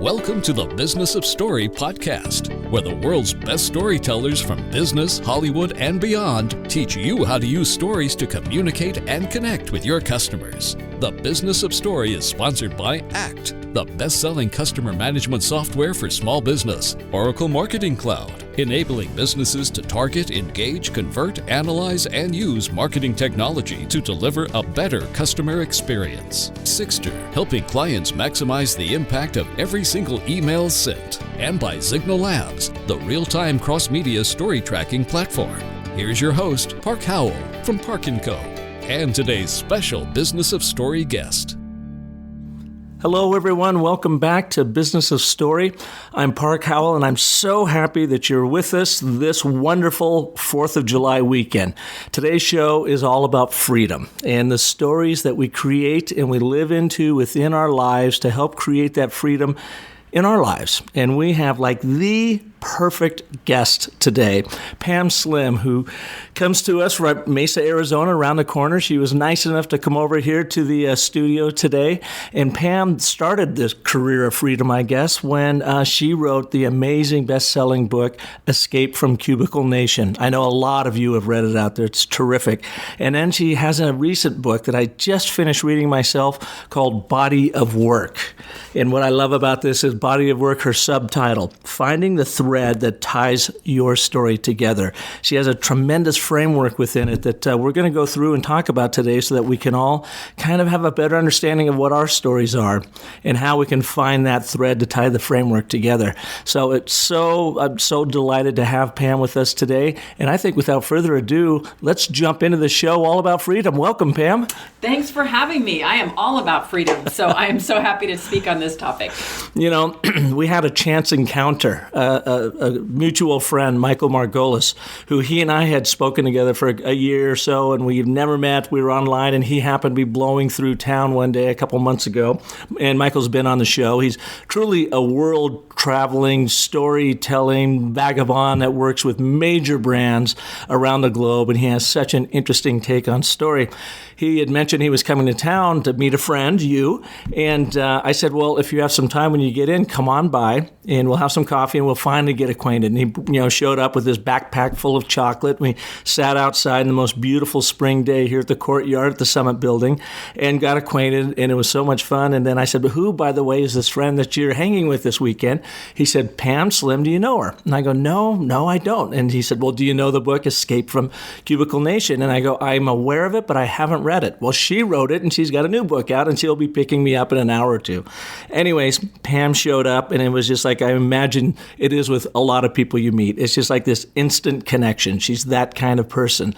Welcome to the Business of Story podcast, where the world's best storytellers from business, Hollywood, and beyond teach you how to use stories to communicate and connect with your customers. The Business of Story is sponsored by ACT, the best-selling customer management software for small business, Oracle Marketing Cloud, enabling businesses to target, engage, convert, analyze, and use marketing technology to deliver a better customer experience. Sixter, helping clients maximize the impact of every single email sent. And by Signal Labs, the real-time cross-media story tracking platform. Here's your host, Park Howell from Park & Co. And today's special Business of Story guest. Hello, everyone. Welcome back to Business of Story. I'm Park Howell, and I'm so happy that you're with us this wonderful 4th of July weekend. Today's show is all about freedom and the stories that we create and we live into within our lives to help create that freedom in our lives. And we have like the perfect guest today, Pam Slim, who comes to us from Mesa, Arizona, around the corner. She was nice enough to come over here to the studio today. And Pam started this career of freedom, I guess, when she wrote the amazing best-selling book, Escape from Cubicle Nation. I know a lot of you have read it out there. It's terrific. And then she has a recent book that I just finished reading myself called Body of Work. And what I love about this is Body of Work, her subtitle, Finding the Thread that ties your story together. She has a tremendous framework within it that we're going to go through and talk about today so that we can all kind of have a better understanding of what our stories are and how we can find that thread to tie the framework together. So I'm so delighted to have Pam with us today. And I think without further ado, let's jump into the show all about freedom. Welcome, Pam. Thanks for having me. I am all about freedom, so I am so happy to speak on this topic. You know, we had a chance encounter. A mutual friend, Michael Margolis, who he and I had spoken together for a year or so, and we've never met. We were online, and he happened to be blowing through town one day a couple months ago, and Michael's been on the show. He's truly a world-traveling, storytelling vagabond that works with major brands around the globe, and he has such an interesting take on story. He had mentioned he was coming to town to meet a friend, you, and I said, well, if you have some time when you get in, come on by, and we'll have some coffee, and we'll finally get acquainted. And he showed up with his backpack full of chocolate. We sat outside in the most beautiful spring day here at the courtyard at the Summit Building and got acquainted, and it was so much fun. And then I said, but who, by the way, is this friend that you're hanging with this weekend? He said, Pam Slim, do you know her? And I go, no, I don't. And he said, well, do you know the book Escape from Cubicle Nation? And I go, I'm aware of it, but I haven't read it. Well, she wrote it, and she's got a new book out, and she'll be picking me up in an hour or two. Anyways, Pam showed up, and it was just like I imagine it is with a lot of people you meet. It's just like this instant connection. She's that kind of person.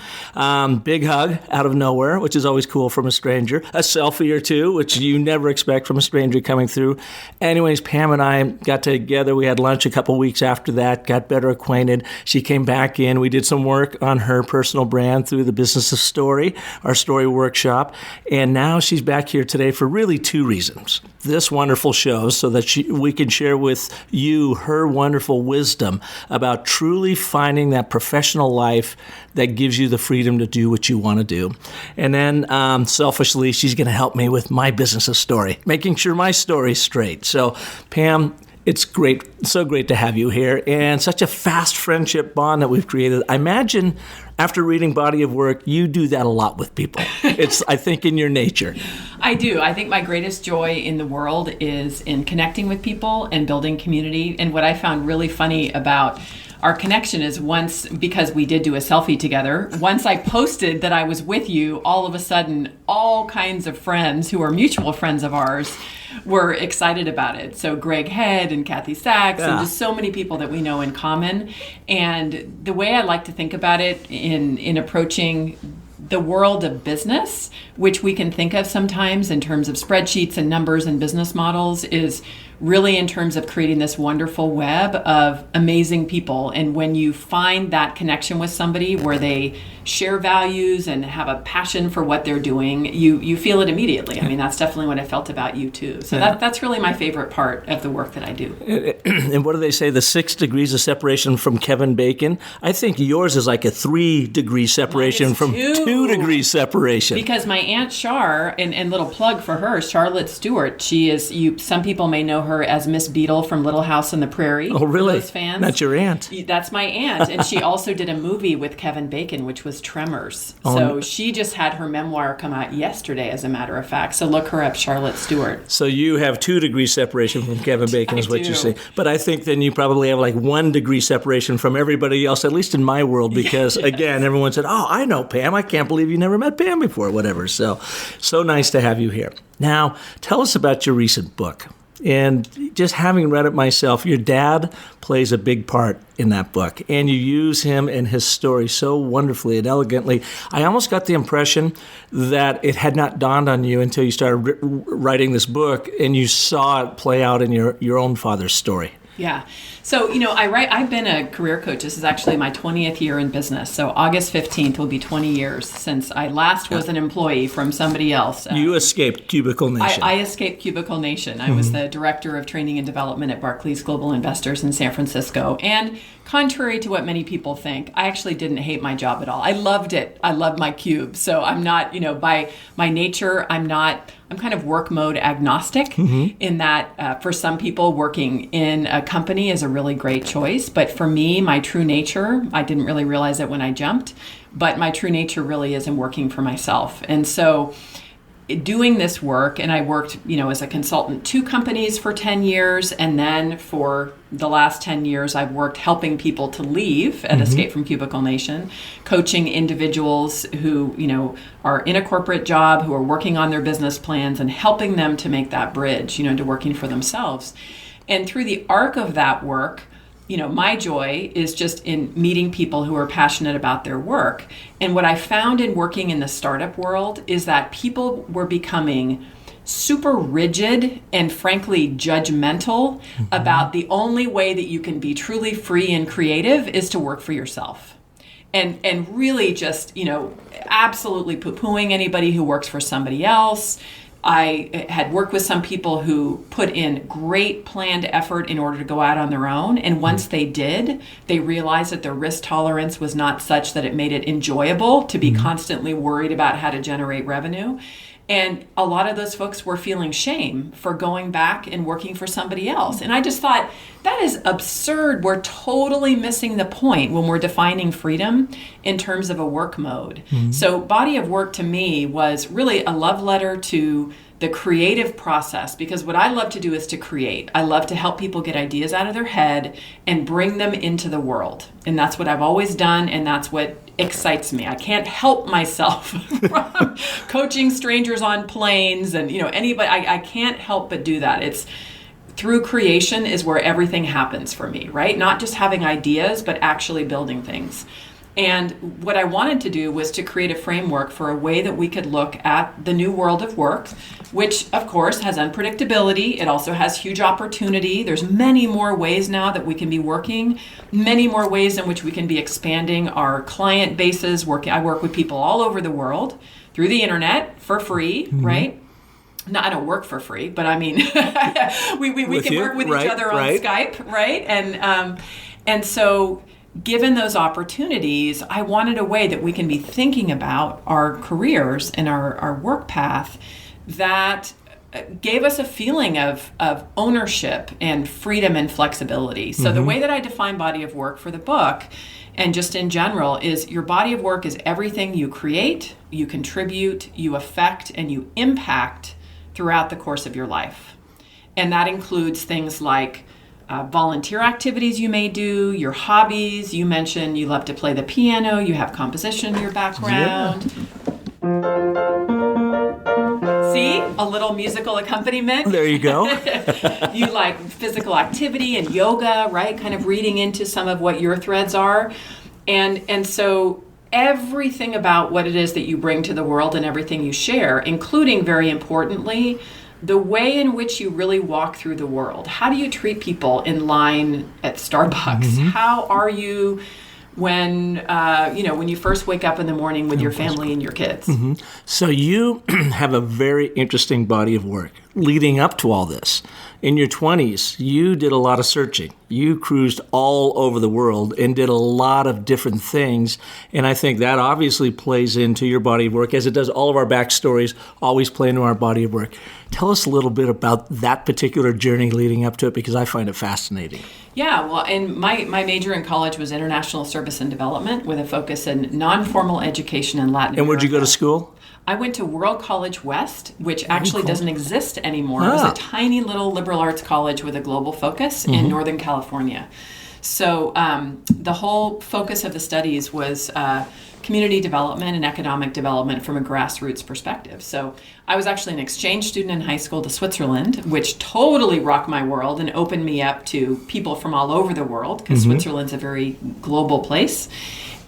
Big hug out of nowhere, which is always cool from a stranger. A selfie or two, which you never expect from a stranger coming through. Anyways, Pam and I got together. We had lunch a couple weeks after that, got better acquainted. She came back in. We did some work on her personal brand through the Business of Story, our story workshop. And now she's back here today for really two reasons. This wonderful show so that we can share with you her wonderful wisdom about truly finding that professional life that gives you the freedom to do what you want to do. And then selfishly, she's going to help me with my Business of Story, making sure my story's straight. So Pam, it's great, so great to have you here, and such a fast friendship bond that we've created. I imagine after reading Body of Work, you do that a lot with people. It's, I think, in your nature. I do. I think my greatest joy in the world is in connecting with people and building community. And what I found really funny about our connection is once, because we did do a selfie together, once I posted that I was with you, all of a sudden, all kinds of friends who are mutual friends of ours were excited about it. So Greg Head and Kathy Sachs and just so many people that we know in common. And the way I like to think about it in approaching the world of business, which we can think of sometimes in terms of spreadsheets and numbers and business models, is really in terms of creating this wonderful web of amazing people. And when you find that connection with somebody where they share values and have a passion for what they're doing, you feel it immediately. I mean, that's definitely what I felt about you too. So that's really my favorite part of the work that I do. And what do they say, the 6 degrees of separation from Kevin Bacon? I think yours is like a 3-degree separation from 2 degrees separation. Because my Aunt Char, and little plug for her, Charlotte Stewart, she is, some people may know her as Miss Beadle from Little House on the Prairie. Oh, really? For those fans. That's your aunt. That's my aunt. And she also did a movie with Kevin Bacon, which was Tremors. So she just had her memoir come out yesterday, as a matter of fact. So look her up, Charlotte Stewart. So you have 2 degrees separation from Kevin Bacon is what you say. But I think then you probably have like 1 degree separation from everybody else, at least in my world, because again, everyone said, oh, I know Pam. I can't believe you never met Pam before, whatever. So nice to have you here. Now, tell us about your recent book. And just having read it myself, your dad plays a big part in that book. And you use him and his story so wonderfully and elegantly. I almost got the impression that it had not dawned on you until you started writing this book and you saw it play out in your own father's story. Yeah. So, I've been a career coach. This is actually my 20th year in business. So August 15th will be 20 years since I last was an employee from somebody else. You escaped Cubicle Nation. I escaped Cubicle Nation. I was the director of training and development at Barclays Global Investors in San Francisco. And contrary to what many people think, I actually didn't hate my job at all. I loved it. I loved my cube. So I'm not, by my nature, I'm kind of work mode agnostic in that for some people working in a company is a really great choice. But for me, my true nature, I didn't really realize it when I jumped, but my true nature really is in working for myself. And so doing this work, and I worked, as a consultant 2 companies for 10 years. And then for the last 10 years, I've worked helping people to leave and escape from Cubicle Nation, coaching individuals who, are in a corporate job, who are working on their business plans and helping them to make that bridge, to working for themselves. And through the arc of that work, my joy is just in meeting people who are passionate about their work. And what I found in working in the startup world is that people were becoming super rigid and frankly judgmental about the only way that you can be truly free and creative is to work for yourself. And really just, absolutely poo-pooing anybody who works for somebody else. I had worked with some people who put in great planned effort in order to go out on their own. And once they did, they realized that their risk tolerance was not such that it made it enjoyable to be constantly worried about how to generate revenue. And a lot of those folks were feeling shame for going back and working for somebody else. And I just thought, that is absurd. We're totally missing the point when we're defining freedom in terms of a work mode. So body of work to me was really a love letter to the creative process, because what I love to do is to create. I love to help people get ideas out of their head and bring them into the world. And that's what I've always done, and that's what excites me. I can't help myself from coaching strangers on planes and anybody. I can't help but do that. It's through creation is where everything happens for me, right? Not just having ideas, but actually building things. And what I wanted to do was to create a framework for a way that we could look at the new world of work, which of course has unpredictability. It also has huge opportunity. There's many more ways now that we can be working, many more ways in which we can be expanding our client bases. I work with people all over the world through the internet for free, right? No, I don't work for free, but I mean, we can work with each other on Skype, right? And so given those opportunities, I wanted a way that we can be thinking about our careers and our work path that gave us a feeling of ownership and freedom and flexibility. So the way that I define body of work for the book and just in general is your body of work is everything you create, you contribute, you affect, and you impact throughout the course of your life. And that includes things like volunteer activities you may do, your hobbies. You mentioned you love to play the piano, you have composition in your background. See, a little musical accompaniment. There you go. You like physical activity and yoga, right? Kind of reading into some of what your threads are. And so everything about what it is that you bring to the world and everything you share, including, very importantly, the way in which you really walk through the world. How do you treat people in line at Starbucks? How are you when you first wake up in the morning with your family and your kids? So you have a very interesting body of work. leading up to all this. In your 20s, you did a lot of searching. You cruised all over the world and did a lot of different things. And I think that obviously plays into your body of work, as it does all of our backstories, always play into our body of work. Tell us a little bit about that particular journey leading up to it, because I find it fascinating. Yeah, well, and my major in college was international service and development with a focus in non-formal education in Latin America. And where'd you go to school? I went to World College West, which actually doesn't exist anymore. It was a tiny little liberal arts college with a global focus in Northern California. So the whole focus of the studies was community development and economic development from a grassroots perspective. So I was actually an exchange student in high school to Switzerland, which totally rocked my world and opened me up to people from all over the world, because Switzerland's a very global place.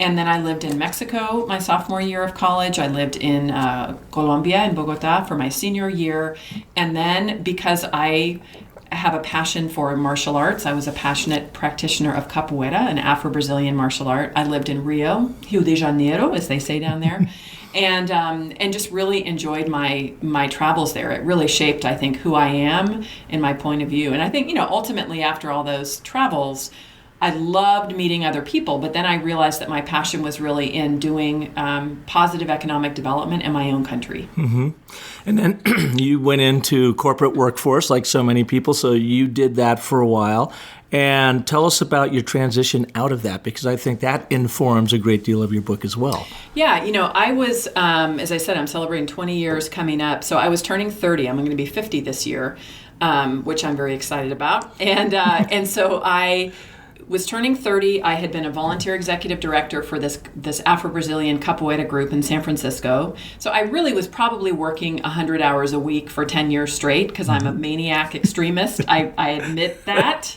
And then I lived in Mexico my sophomore year of college. I lived in Colombia, in Bogota, for my senior year. And then because I have a passion for martial arts, I was a passionate practitioner of capoeira, an Afro-Brazilian martial art. I lived in Rio de Janeiro, as they say down there, and just really enjoyed my travels there. It really shaped, I think, who I am and my point of view. And I think, ultimately after all those travels, I loved meeting other people, but then I realized that my passion was really in doing positive economic development in my own country. Mm-hmm. And then you went into corporate workforce like so many people, so you did that for a while. And tell us about your transition out of that, because I think that informs a great deal of your book as well. Yeah, I was, as I said, I'm celebrating 20 years coming up. So I was turning 30. I'm going to be 50 this year, which I'm very excited about. And so I was turning 30. I had been a volunteer executive director for this Afro-Brazilian capoeira group in San Francisco. So I really was probably working 100 hours a week for 10 years straight, because I'm a maniac extremist. I admit that.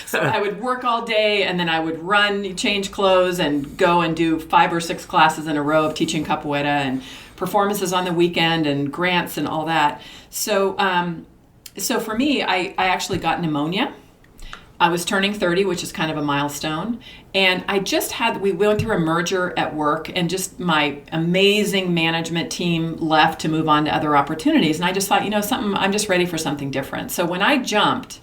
So I would work all day, and then I would run, change clothes, and go and do 5 or 6 classes in a row of teaching capoeira and performances on the weekend and grants and all that. So for me, I actually got pneumonia. I was turning 30, which is kind of a milestone. And we went through a merger at work, and just my amazing management team left to move on to other opportunities. And I just thought, I'm just ready for something different. So when I jumped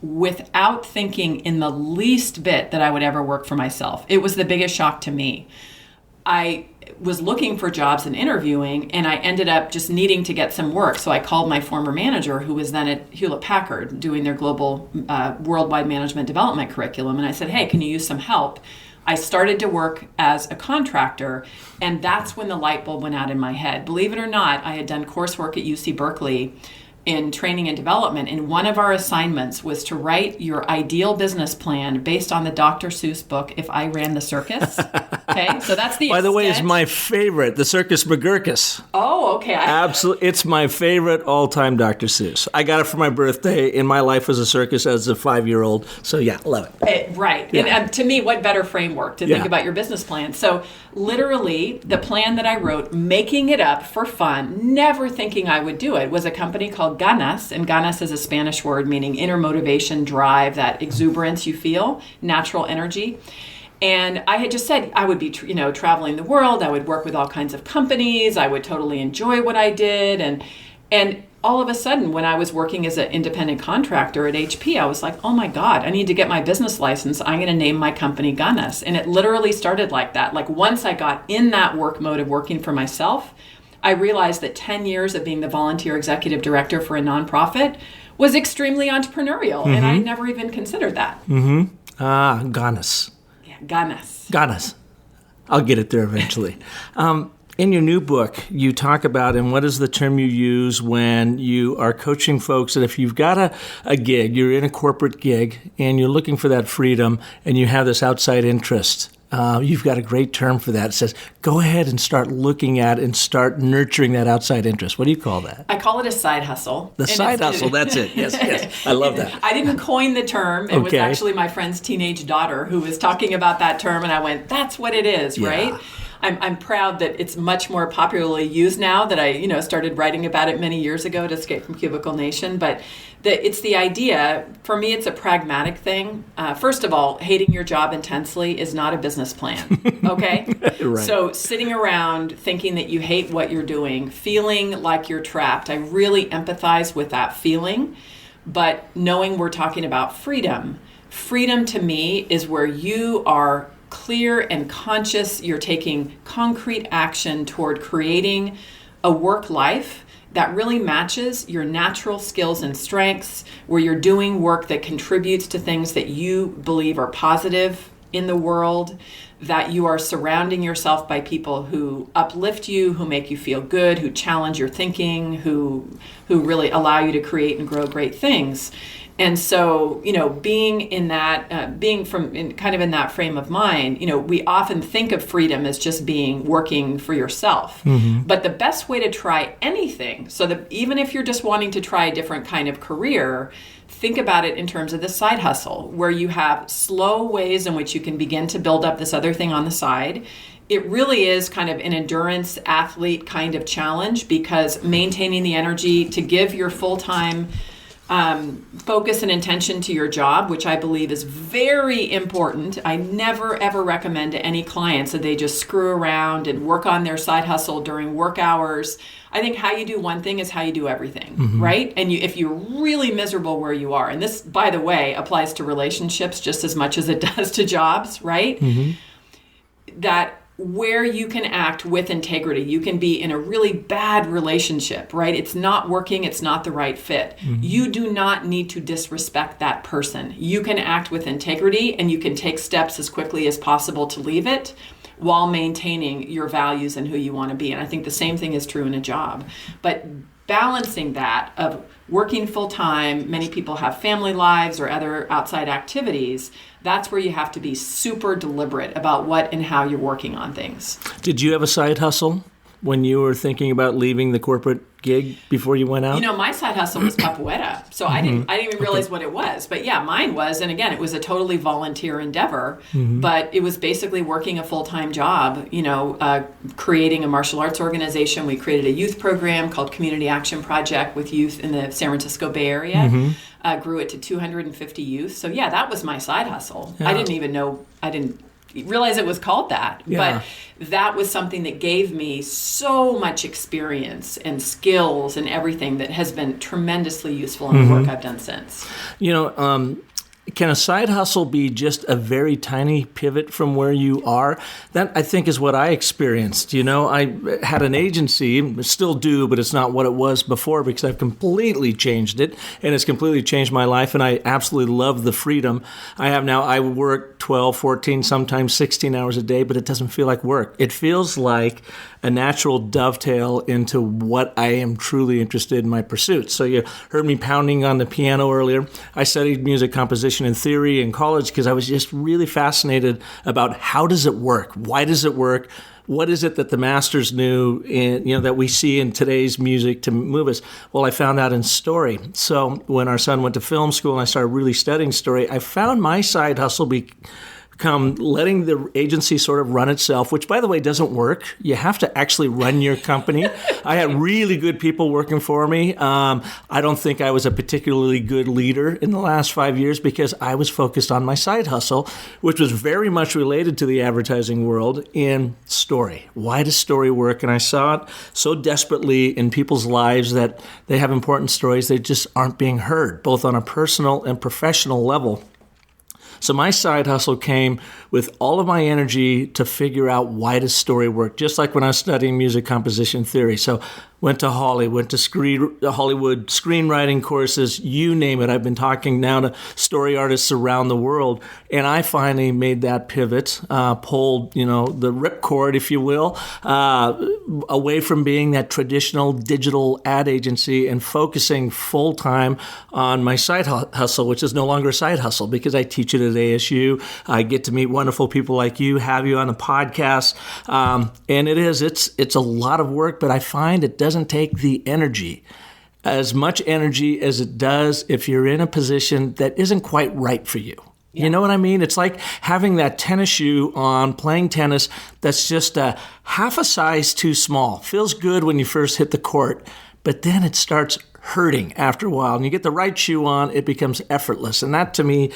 without thinking in the least bit that I would ever work for myself. It was the biggest shock to me. I was looking for jobs and interviewing, and I ended up just needing to get some work. So I called my former manager, who was then at Hewlett-Packard doing their global worldwide management development curriculum. And I said, hey, can you use some help? I started to work as a contractor, and that's when the light bulb went out in my head. Believe it or not, I had done coursework at UC Berkeley in training and development, and one of our assignments was to write your ideal business plan based on the Dr. Seuss book, If I Ran the Circus. Okay, so that's the By the way, it's extent. my favorite, The Circus McGurkus. Oh, okay. Absolutely. It's my favorite all-time Dr. Seuss. I got it for my birthday, and my life was a circus as a 5-year-old. So, yeah, love it. Right. Yeah. And to me, what better framework to think about your business plan? So, literally, the plan that I wrote, making it up for fun, never thinking I would do it, was a company called Ganas. And Ganas is a Spanish word meaning inner motivation, drive, that exuberance you feel, natural energy. And I had just said I would be, traveling the world. I would work with all kinds of companies. I would totally enjoy what I did. And all of a sudden, when I was working as an independent contractor at HP, I was like, oh my God, I need to get my business license. I'm going to name my company Ganas. And it literally started like that. Like once I got in that work mode of working for myself, I realized that 10 years of being the volunteer executive director for a nonprofit was extremely entrepreneurial. And I never even considered that. Ganas. Ganas. I'll get it there eventually. In your new book, you talk about, and what is the term you use when you are coaching folks, that if you've got a gig, you're in a corporate gig, and you're looking for that freedom, and you have this outside interest, you've got a great term for that. It says, go ahead and start looking at and start nurturing that outside interest. What do you call that? I call it a side hustle. The side hustle, that's it. Yes. I love that. I didn't coin the term. It was actually my friend's teenage daughter who was talking about that term, and I went, that's what it is, right? I'm proud that it's much more popularly used now that I started writing about it many years ago to Escape from Cubicle Nation. But it's the idea, for me, it's a pragmatic thing. First of all, hating your job intensely is not a business plan, okay? Right. So sitting around thinking that you hate what you're doing, feeling like you're trapped, I really empathize with that feeling. But knowing we're talking about freedom to me is where you are clear and conscious, you're taking concrete action toward creating a work life that really matches your natural skills and strengths, where you're doing work that contributes to things that you believe are positive in the world, that you are surrounding yourself by people who uplift you, who make you feel good, who challenge your thinking, who really allow you to create and grow great things. And so, being in that, in that frame of mind, we often think of freedom as just being working for yourself. Mm-hmm. But the best way to try anything, so that even if you're just wanting to try a different kind of career, think about it in terms of the side hustle, where you have slow ways in which you can begin to build up this other thing on the side. It really is kind of an endurance athlete kind of challenge, because maintaining the energy to give your full-time focus and intention to your job, which I believe is very important. I never, ever recommend to any clients that they just screw around and work on their side hustle during work hours. I think how you do one thing is how you do everything, mm-hmm. right? And if you're really miserable where you are, and this, by the way, applies to relationships just as much as it does to jobs, right? Mm-hmm. That where you can act with integrity. You can be in a really bad relationship, right? It's not working. It's not the right fit. Mm-hmm. You do not need to disrespect that person. You can act with integrity, and you can take steps as quickly as possible to leave it while maintaining your values and who you want to be. And I think the same thing is true in a job. But balancing that of working full time, many people have family lives or other outside activities. That's where you have to be super deliberate about what and how you're working on things. Did you have a side hustle when you were thinking about leaving the corporate gig before you went out? My side hustle was capoeira, so I didn't even realize what it was. But yeah, mine was, and again, it was a totally volunteer endeavor. Mm-hmm. But it was basically working a full-time job. Creating a martial arts organization. We created a youth program called Community Action Project with youth in the San Francisco Bay Area. Mm-hmm. Grew it to 250 youth. So yeah, that was my side hustle. Yeah. I didn't realize it was called that. Yeah. But that was something that gave me so much experience and skills and everything that has been tremendously useful in the work I've done since. Can a side hustle be just a very tiny pivot from where you are? That, I think, is what I experienced. I had an agency, still do, but it's not what it was before, because I've completely changed it, and it's completely changed my life, and I absolutely love the freedom I have now. I work 12, 14, sometimes 16 hours a day, but it doesn't feel like work. It feels like a natural dovetail into what I am truly interested in my pursuits. So you heard me pounding on the piano earlier. I studied music composition and theory in college because I was just really fascinated about how does it work? Why does it work? What is it that the masters knew that we see in today's music to move us? Well, I found out in story. So when our son went to film school and I started really studying story, I found my side hustle become letting the agency sort of run itself, which, by the way, doesn't work. You have to actually run your company. I had really good people working for me. I don't think I was a particularly good leader in the last 5 years because I was focused on my side hustle, which was very much related to the advertising world in story. Why does story work? And I saw it so desperately in people's lives that they have important stories. They just aren't being heard, both on a personal and professional level. So my side hustle came with all of my energy to figure out why does story work, just like when I was studying music composition theory. So went to Hollywood screenwriting courses, you name it. I've been talking now to story artists around the world, and I finally made that pivot, pulled the ripcord, if you will, away from being that traditional digital ad agency and focusing full time on my side hustle, which is no longer a side hustle because I teach it at ASU. I get to meet wonderful people like you, have you on the podcast, and it's a lot of work, but I find it doesn't take the energy, as much energy as it does if you're in a position that isn't quite right for you. You know what I mean? It's like having that tennis shoe on, playing tennis, that's just a half a size too small. Feels good when you first hit the court, but then it starts hurting after a while. And you get the right shoe on, it becomes effortless. And that, to me,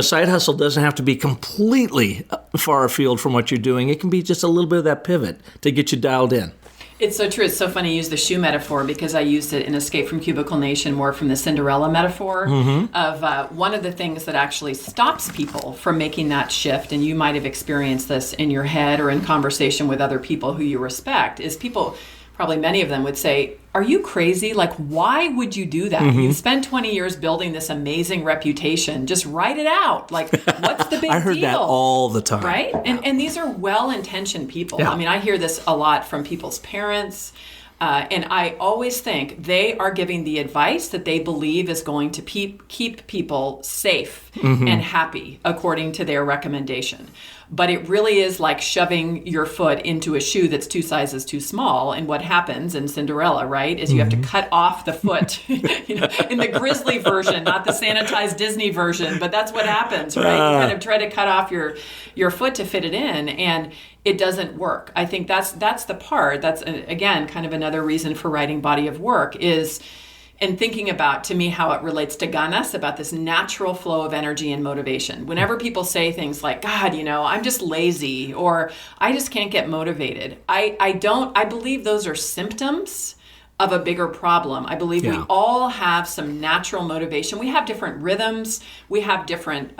side hustle doesn't have to be completely far afield from what you're doing. It can be just a little bit of that pivot to get you dialed in. It's so true. It's so funny you use the shoe metaphor, because I used it in Escape from Cubicle Nation more from the Cinderella metaphor of one of the things that actually stops people from making that shift, and you might have experienced this in your head or in conversation with other people who you respect, is people, probably many of them would say, are you crazy? Like, why would you do that? You've spent 20 years building this amazing reputation. Just write it out. Like, what's the big deal? I heard that all the time. Right? And these are well-intentioned people. Yeah. I mean, I hear this a lot from people's parents. And I always think they are giving the advice that they believe is going to keep people safe and happy according to their recommendation. But it really is like shoving your foot into a shoe that's 2 sizes too small. And what happens in Cinderella, right, is you have to cut off the foot, in the Grizzly version, not the sanitized Disney version. But that's what happens, right? You kind of try to cut off your foot to fit it in, and it doesn't work. I think that's the part. That's, again, kind of another reason for writing body of work is, and thinking about, to me, how it relates to ganas, about this natural flow of energy and motivation. Whenever people say things like, God, I'm just lazy, or I just can't get motivated, I believe those are symptoms of a bigger problem. I believe we all have some natural motivation. We have different rhythms. We have different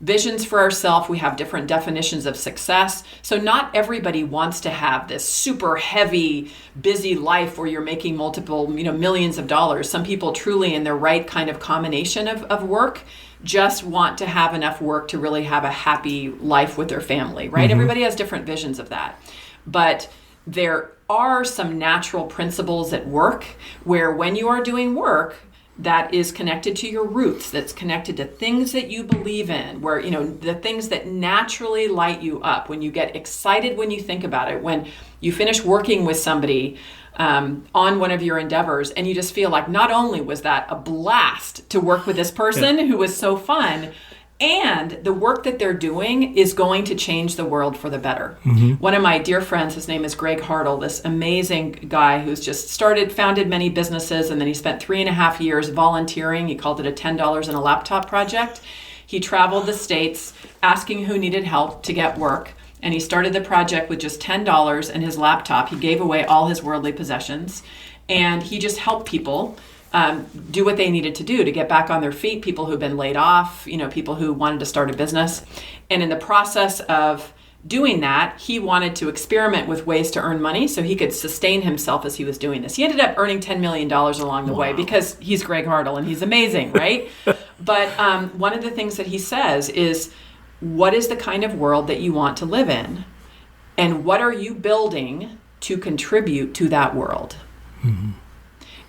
visions for ourselves. We have different definitions of success. So not everybody wants to have this super heavy, busy life where you're making multiple, millions of dollars. Some people truly, in the right kind of combination of work, just want to have enough work to really have a happy life with their family, right? Everybody has different visions of that. But there are some natural principles at work where, when you are doing work that is connected to your roots, that's connected to things that you believe in, where, the things that naturally light you up, when you get excited when you think about it, when you finish working with somebody on one of your endeavors, and you just feel like, not only was that a blast to work with this person who was so fun, and the work that they're doing is going to change the world for the better. One of my dear friends, his name is Greg Hartle, this amazing guy who's just founded many businesses, and then he spent 3.5 years volunteering. He called it a $10 and a laptop project. He traveled the States asking who needed help to get work, and he started the project with just $10 and his laptop. He gave away all his worldly possessions, and he just helped people do what they needed to do to get back on their feet, people who've been laid off, people who wanted to start a business. And in the process of doing that, he wanted to experiment with ways to earn money so he could sustain himself as he was doing this. He ended up earning $10 million along the way, because he's Greg Hartle and he's amazing, right? But one of the things that he says is, what is the kind of world that you want to live in? And what are you building to contribute to that world?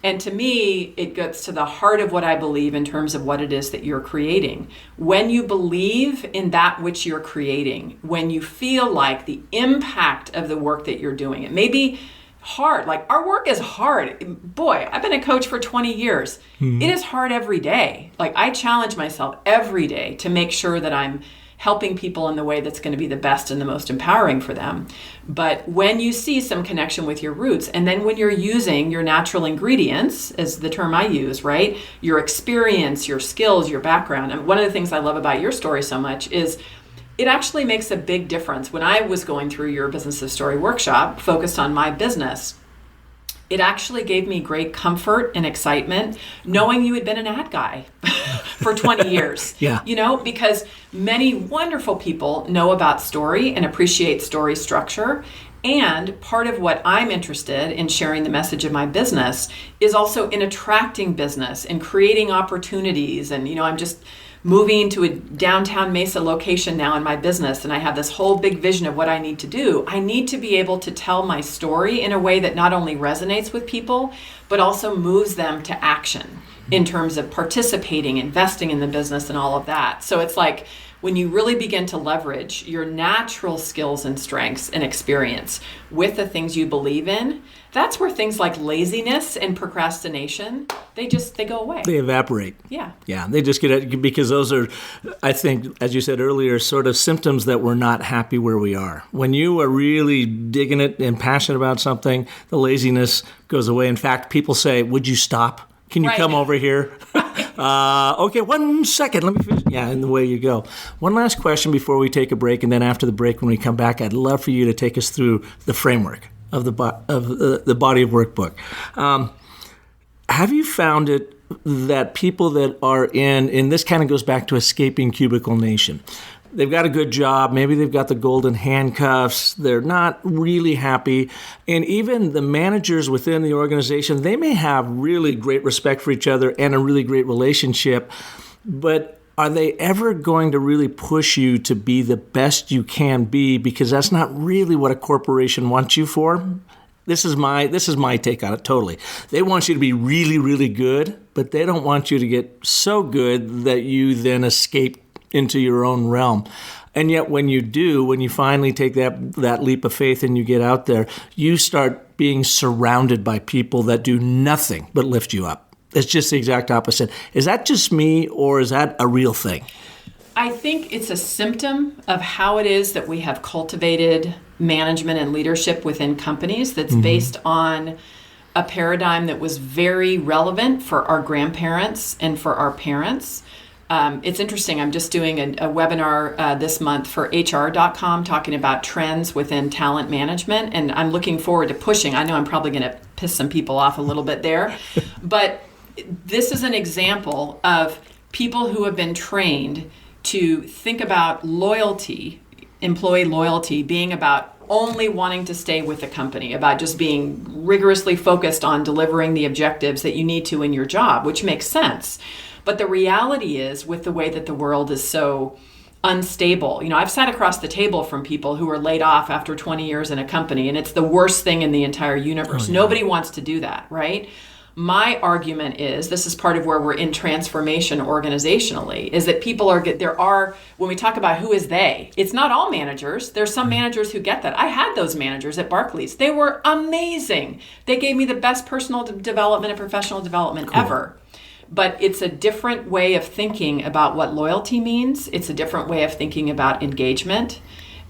And to me, it gets to the heart of what I believe in terms of what it is that you're creating. When you believe in that which you're creating, when you feel like the impact of the work that you're doing, it may be hard. Like, our work is hard. Boy, I've been a coach for 20 years. It is hard every day. Like, I challenge myself every day to make sure that I'm helping people in the way that's going to be the best and the most empowering for them. But when you see some connection with your roots, and then when you're using your natural ingredients, as the term I use, right? Your experience, your skills, your background. And one of the things I love about your story so much is it actually makes a big difference. When I was going through your Business of Story workshop focused on my business, it actually gave me great comfort and excitement knowing you had been an ad guy for 20 years. Because many wonderful people know about story and appreciate story structure. And part of what I'm interested in sharing the message of my business is also in attracting business and creating opportunities. And, I'm just moving to a downtown Mesa location now in my business, and I have this whole big vision of what I need to do. I need to be able to tell my story in a way that not only resonates with people, but also moves them to action in terms of participating, investing in the business and all of that. So it's like, when you really begin to leverage your natural skills and strengths and experience with the things you believe in, that's where things like laziness and procrastination, they go away. They evaporate. Yeah. Yeah, they just get it, because those are, I think, as you said earlier, sort of symptoms that we're not happy where we are. When you are really digging it and passionate about something, the laziness goes away. In fact, people say, would you stop? Can you come over here? Okay, 1 second. Let me finish. Yeah, and away you go. One last question before we take a break, and then after the break, when we come back, I'd love for you to take us through the framework of the body of work book. Have you found it that people that are and this kind of goes back to escaping cubicle nation, they've got a good job, maybe they've got the golden handcuffs, they're not really happy, and even the managers within the organization, they may have really great respect for each other and a really great relationship, but are they ever going to really push you to be the best you can be? Because that's not really what a corporation wants you for. This is my take on it totally. They want you to be really, really good, but they don't want you to get so good that you then escape into your own realm. And yet when you do, when you finally take that leap of faith and you get out there, you start being surrounded by people that do nothing but lift you up. It's just the exact opposite. Is that just me, or is that a real thing? I think it's a symptom of how it is that we have cultivated management and leadership within companies that's based on a paradigm that was very relevant for our grandparents and for our parents. It's interesting. I'm just doing a webinar this month for HR.com talking about trends within talent management, and I'm looking forward to pushing. I know I'm probably going to piss some people off a little bit there, but this is an example of people who have been trained to think about loyalty, employee loyalty, being about only wanting to stay with the company, about just being rigorously focused on delivering the objectives that you need to in your job, which makes sense. But the reality is, with the way that the world is so unstable, I've sat across the table from people who were laid off after 20 years in a company, and it's the worst thing in the entire universe. Oh, yeah. Nobody wants to do that, right? My argument is, this is part of where we're in transformation organizationally, is that people when we talk about who is they, it's not all managers. There's some managers who get that. I had those managers at Barclays. They were amazing. They gave me the best personal development and professional development ever. But it's a different way of thinking about what loyalty means. It's a different way of thinking about engagement.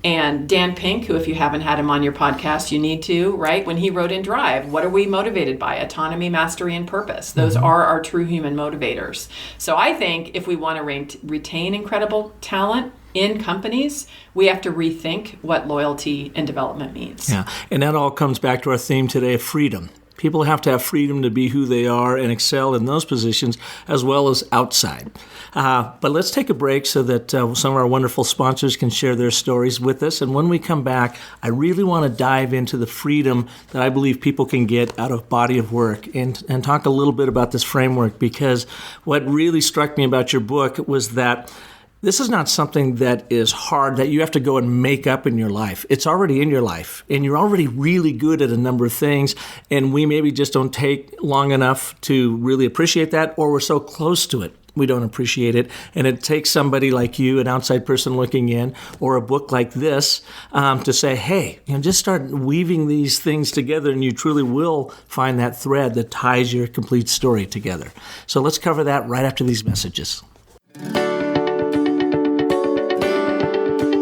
And Dan Pink, who, if you haven't had him on your podcast, you need to, right? When he wrote in Drive, what are we motivated by? Autonomy, mastery, and purpose. Those are our true human motivators. So I think if we want to retain incredible talent in companies, we have to rethink what loyalty and development means. Yeah, and that all comes back to our theme today of freedom. People have to have freedom to be who they are and excel in those positions as well as outside. But let's take a break so that some of our wonderful sponsors can share their stories with us. And when we come back, I really want to dive into the freedom that I believe people can get out of body of work and talk a little bit about this framework, because what really struck me about your book was that this is not something that is hard, that you have to go and make up in your life. It's already in your life, and you're already really good at a number of things, and we maybe just don't take long enough to really appreciate that, or we're so close to it, we don't appreciate it. And it takes somebody like you, an outside person looking in, or a book like this, to say, hey, just start weaving these things together, and you truly will find that thread that ties your complete story together. So let's cover that right after these messages.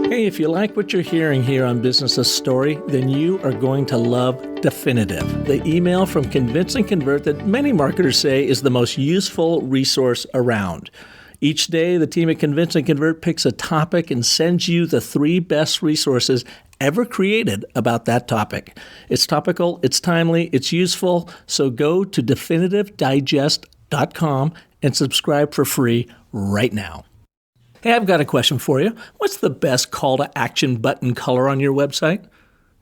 Hey, if you like what you're hearing here on Business of Story, then you are going to love Definitive, the email from Convince and Convert that many marketers say is the most useful resource around. Each day, the team at Convince and Convert picks a topic and sends you the 3 best resources ever created about that topic. It's topical, it's timely, it's useful, so go to definitivedigest.com and subscribe for free right now. Hey, I've got a question for you. What's the best call to action button color on your website?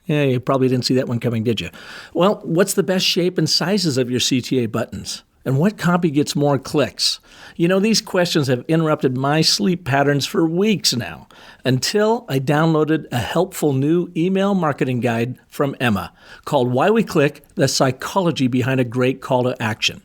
Yeah, you probably didn't see that one coming, did you? Well, what's the best shape and sizes of your CTA buttons? And what copy gets more clicks? These questions have interrupted my sleep patterns for weeks now, until I downloaded a helpful new email marketing guide from Emma called Why We Click: The Psychology Behind a Great Call to Action.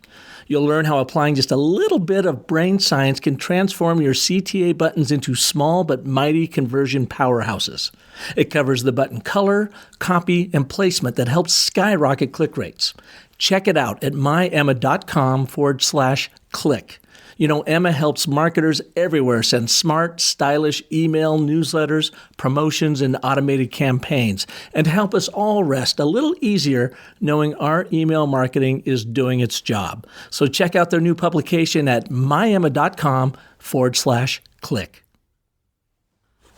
You'll learn how applying just a little bit of brain science can transform your CTA buttons into small but mighty conversion powerhouses. It covers the button color, copy, and placement that helps skyrocket click rates. Check it out at myemma.com/click. You know, Emma helps marketers everywhere send smart, stylish email newsletters, promotions, and automated campaigns, and to help us all rest a little easier knowing our email marketing is doing its job. So check out their new publication at myemma.com/click.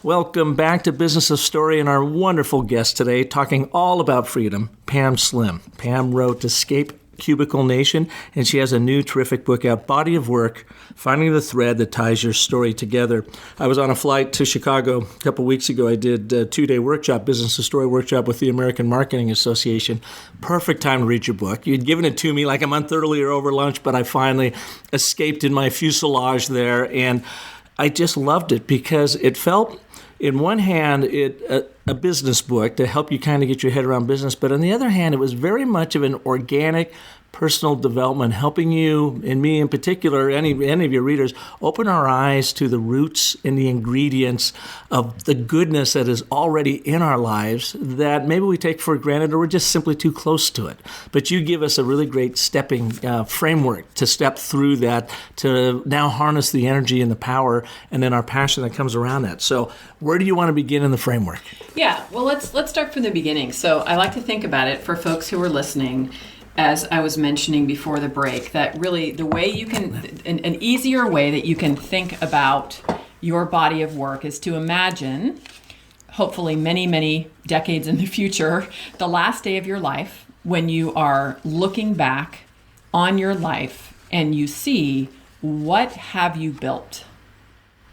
Welcome back to Business of Story and our wonderful guest today talking all about freedom, Pam Slim. Pam wrote Escape Cubicle Nation, and she has a new terrific book out, Body of Work, Finding the Thread That Ties Your Story Together. I was on a flight to Chicago a couple weeks ago. I did a 2-day workshop, Business of Story workshop with the American Marketing Association. Perfect time to read your book. You'd given it to me like a month earlier over lunch, but I finally escaped in my fuselage there, and I just loved it because it felt, in one hand, a business book to help you kind of get your head around business, but on the other hand, it was very much of an organic personal development, helping you, and me in particular, any of your readers, open our eyes to the roots and the ingredients of the goodness that is already in our lives that maybe we take for granted or we're just simply too close to it. But you give us a really great stepping framework to step through that, to now harness the energy and the power and then our passion that comes around that. So where do you want to begin in the framework? Yeah, well, let's start from the beginning. So I like to think about it for folks who are listening, as I was mentioning before the break, that really the way you can, an easier way that you can think about your body of work is to imagine, hopefully many, many decades in the future, the last day of your life when you are looking back on your life and you see, what have you built?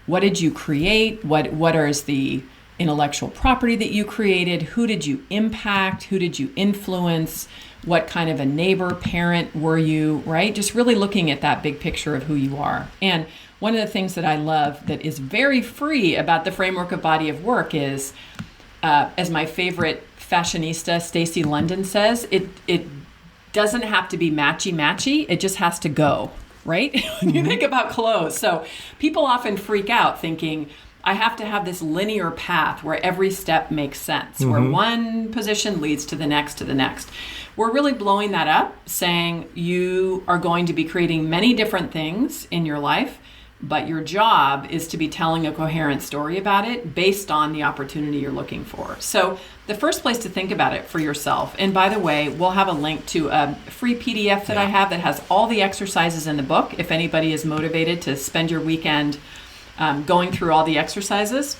What did you create? What is the intellectual property that you created? Who did you impact? Who did you influence? What kind of a neighbor, parent were you, right? Just really looking at that big picture of who you are. And one of the things that I love that is very free about the framework of body of work is, as my favorite fashionista, Stacey London says, it doesn't have to be matchy-matchy. It just has to go, right? When you think about clothes. So people often freak out thinking, I have to have this linear path where every step makes sense, where one position leads to the next, to the next. We're really blowing that up, saying you are going to be creating many different things in your life, but your job is to be telling a coherent story about it based on the opportunity you're looking for. So the first place to think about it for yourself, and by the way, we'll have a link to a free PDF that I have that has all the exercises in the book, if anybody is motivated to spend your weekend going through all the exercises.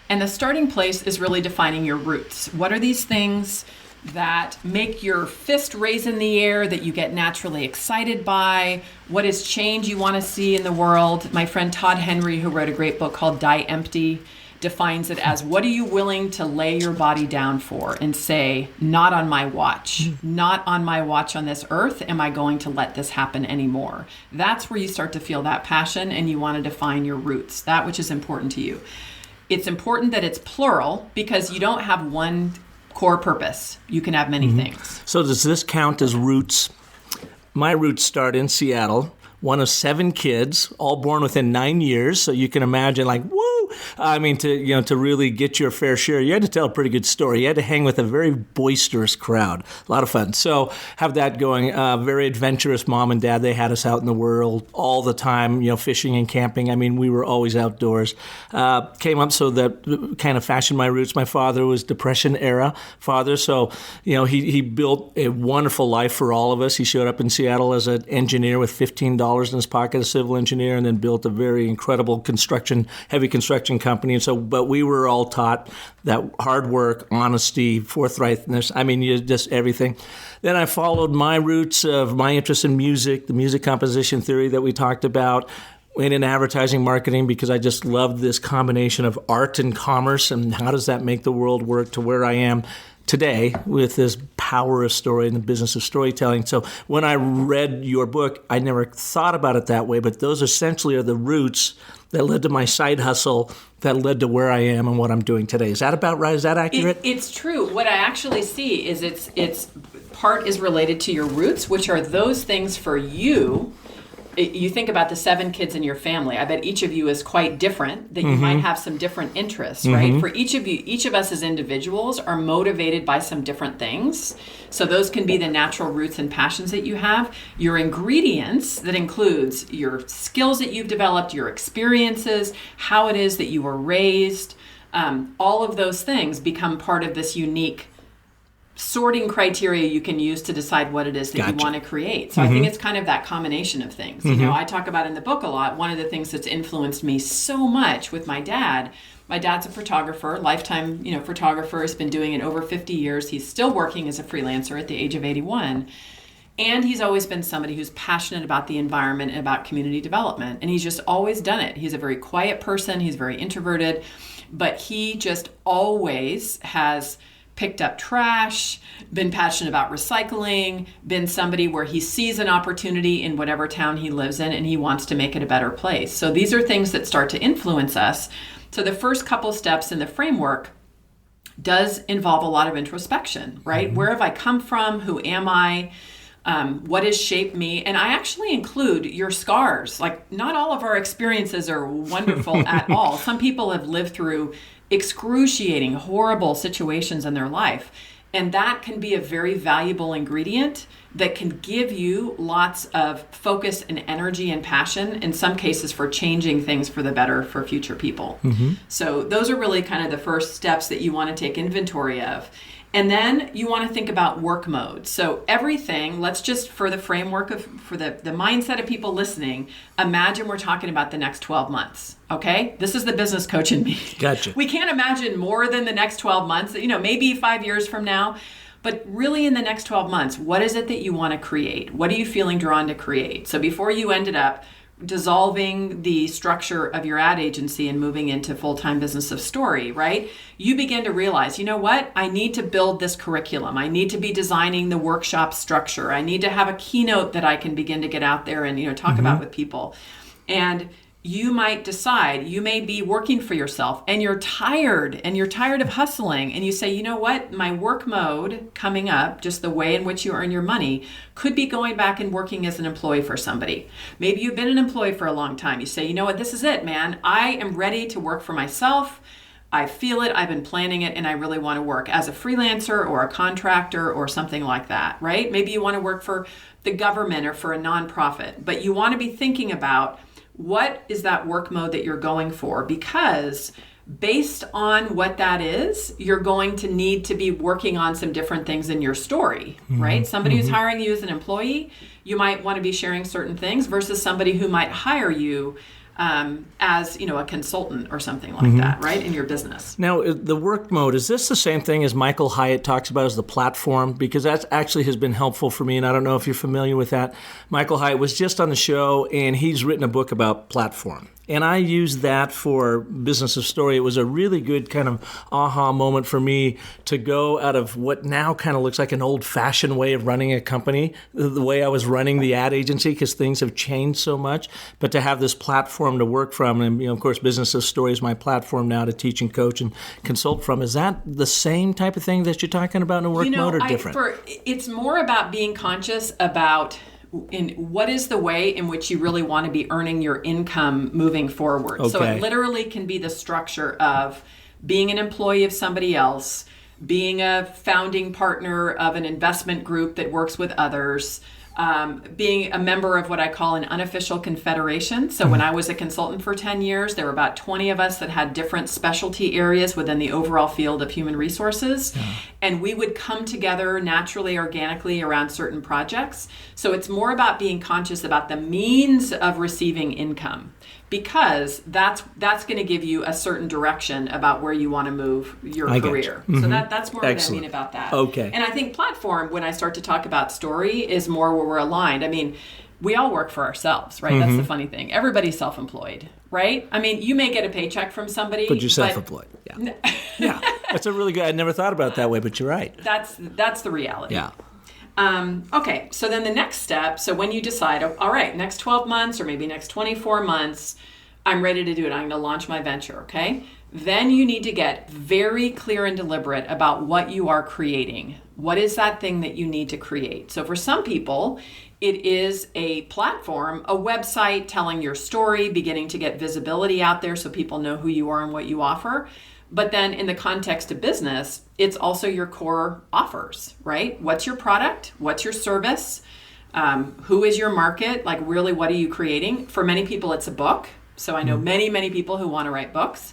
And the starting place is really defining your roots. What are these things that make your fist raise in the air, that you get naturally excited by? What is change you want to see in the world? My friend Todd Henry, who wrote a great book called Die Empty, defines it as, what are you willing to lay your body down for and say, not on my watch, not on my watch on this earth am I going to let this happen anymore. That's where you start to feel that passion, and you want to define your roots, that which is important to you. It's important that it's plural because you don't have one core purpose. You can have many things. So does this count as roots? My roots start in Seattle, one of 7 kids, all born within 9 years. So you can imagine, like, woo! I mean, to really get your fair share, you had to tell a pretty good story. You had to hang with a very boisterous crowd. A lot of fun. So have that going. Very adventurous mom and dad. They had us out in the world all the time, fishing and camping. I mean, we were always outdoors. Came up, so that kind of fashioned my roots. My father was Depression era father. So, he built a wonderful life for all of us. He showed up in Seattle as an engineer with $15 in his pocket, a civil engineer, and then built a very incredible heavy construction company. And so, but we were all taught that hard work, honesty, forthrightness, just everything. Then I followed my roots of my interest in music, the music composition theory that we talked about, went in advertising marketing because I just loved this combination of art and commerce and how does that make the world work, to where I am today with this power of story and the business of storytelling. So when I read your book, I never thought about it that way, but those essentially are the roots that led to my side hustle, that led to where I am and what I'm doing today. Is that about right? Is that accurate? It's true. What I actually see is it's part is related to your roots, which are those things for you. You think about the 7 kids in your family. I bet each of you is quite different, that you might have some different interests, right? For each of you, each of us as individuals are motivated by some different things. So those can be the natural roots and passions that you have. Your ingredients, that includes your skills that you've developed, your experiences, how it is that you were raised, all of those things become part of this unique sorting criteria you can use to decide what it is that you want to create. So I think it's kind of that combination of things. You know, I talk about in the book a lot, one of the things that's influenced me so much with my dad's a photographer, lifetime, photographer, has been doing it over 50 years. He's still working as a freelancer at the age of 81. And he's always been somebody who's passionate about the environment and about community development. And he's just always done it. He's a very quiet person. He's very introverted, but he just always has picked up trash, been passionate about recycling, been somebody where he sees an opportunity in whatever town he lives in and he wants to make it a better place. So these are things that start to influence us. So the first couple steps in the framework does involve a lot of introspection, right? Where have I come from? Who am I? What has shaped me? And I actually include your scars. Like, not all of our experiences are wonderful at all. Some people have lived through excruciating, horrible situations in their life. And that can be a very valuable ingredient that can give you lots of focus and energy and passion, in some cases for changing things for the better for future people. So those are really kind of the first steps that you want to take inventory of. And then you want to think about work mode. So everything, let's just, for the framework for the mindset of people listening, imagine we're talking about the next 12 months, okay? This is the business coach in me. Gotcha. We can't imagine more than the next 12 months, maybe 5 years from now, but really in the next 12 months, what is it that you want to create? What are you feeling drawn to create? So before you ended up dissolving the structure of your ad agency and moving into full-time business of story, right? You begin to realize, you know what? I need to build this curriculum. I need to be designing the workshop structure. I need to have a keynote that I can begin to get out there and, talk about with people. And you might decide, you may be working for yourself and you're tired of hustling, and you say, you know what, my work mode coming up, just the way in which you earn your money, could be going back and working as an employee for somebody. Maybe you've been an employee for a long time. You say, you know what, this is it, man. I am ready to work for myself. I feel it, I've been planning it, and I really want to work as a freelancer or a contractor or something like that, right? Maybe you want to work for the government or for a nonprofit, but you want to be thinking about, what is that work mode that you're going for? Because based on what that is, you're going to need to be working on some different things in your story, right? Somebody who's hiring you as an employee, you might want to be sharing certain things versus somebody who might hire you as a consultant or something like that, right, in your business. Now, the work mode, is this the same thing as Michael Hyatt talks about as the platform? Because that actually has been helpful for me, and I don't know if you're familiar with that. Michael Hyatt was just on the show, and he's written a book about platform. And I used that for Business of Story. It was a really good kind of aha moment for me to go out of what now kind of looks like an old-fashioned way of running a company, the way I was running the ad agency, because things have changed so much, but to have this platform to work from. And, of course, Business of Story is my platform now to teach and coach and consult from. Is that the same type of thing that you're talking about in a work mode, or different? It's more about being conscious about in what is the way in which you really want to be earning your income moving forward. Okay. So it literally can be the structure of being an employee of somebody else, being a founding partner of an investment group that works with others, being a member of what I call an unofficial confederation. So when I was a consultant for 10 years, there were about 20 of us that had different specialty areas within the overall field of human resources. Yeah. And we would come together naturally, organically around certain projects. So it's more about being conscious about the means of receiving income, because that's going to give you a certain direction about where you want to move your career. So that's more what I mean about that. Okay. And I think platform, when I start to talk about story, is more where we're aligned. I mean, we all work for ourselves, right? That's the funny thing. Everybody's self-employed, right? I mean, you may get a paycheck from somebody. But you're self-employed. Yeah. Yeah. That's a really good, I never thought about it that way, but you're right. That's the reality. Yeah. Okay, so then the next step, so when you decide, all right, next 12 months or maybe next 24 months, I'm ready to do it. I'm going to launch my venture, okay? Then you need to get very clear and deliberate about what you are creating. What is that thing that you need to create? So for some people, it is a platform, a website telling your story, beginning to get visibility out there so people know who you are and what you offer. But then in the context of business, it's also your core offers, right? What's your product? What's your service? Who is your market? Like really, what are you creating? For many people, it's a book. So I know many, many people who want to write books.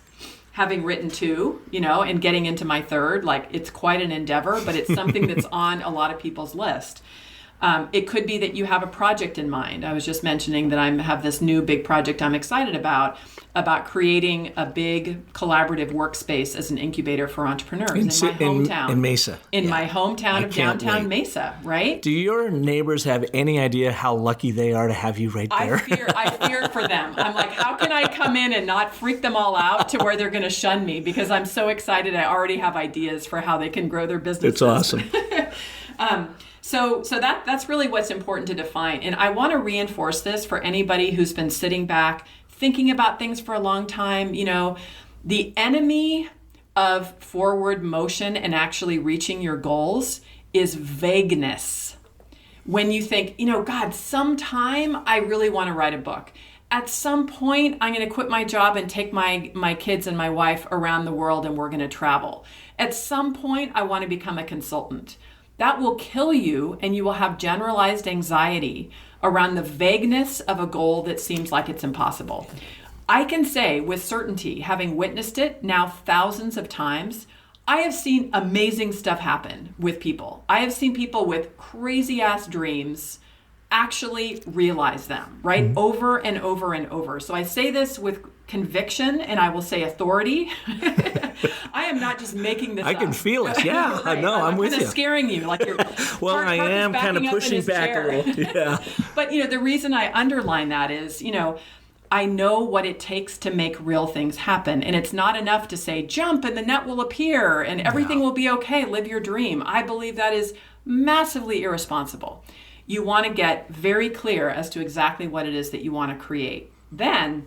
Having written 2, and getting into my 3rd, like it's quite an endeavor, but it's something that's on a lot of people's list. It could be that you have a project in mind. I was just mentioning that I have this new big project I'm excited about creating a big collaborative workspace as an incubator for entrepreneurs in my hometown. In Mesa. In my hometown of downtown Mesa, right? Do your neighbors have any idea how lucky they are to have you right there? I fear for them. I'm like, how can I come in and not freak them all out to where they're going to shun me? Because I'm so excited. I already have ideas for how they can grow their businesses. It's awesome. So that's really what's important to define. And I want to reinforce this for anybody who's been sitting back, thinking about things for a long time. The enemy of forward motion and actually reaching your goals is vagueness. When you think, God, sometime I really want to write a book. At some point, I'm going to quit my job and take my kids and my wife around the world and we're going to travel. At some point, I want to become a consultant. That will kill you, and you will have generalized anxiety around the vagueness of a goal that seems like it's impossible. I can say with certainty, having witnessed it now thousands of times, I have seen amazing stuff happen with people. I have seen people with crazy-ass dreams actually realize them, right? Over and over and over. So I say this with conviction, and I will say authority. I am not just making this up. I can feel it. Yeah, right. I know. I'm with you. Kind of scaring you, like you're. Well, I am kind of pushing back a little. Yeah. But the reason I underline that is, I know what it takes to make real things happen, and it's not enough to say jump and the net will appear and everything will be okay. Live your dream. I believe that is massively irresponsible. You want to get very clear as to exactly what it is that you want to create. Then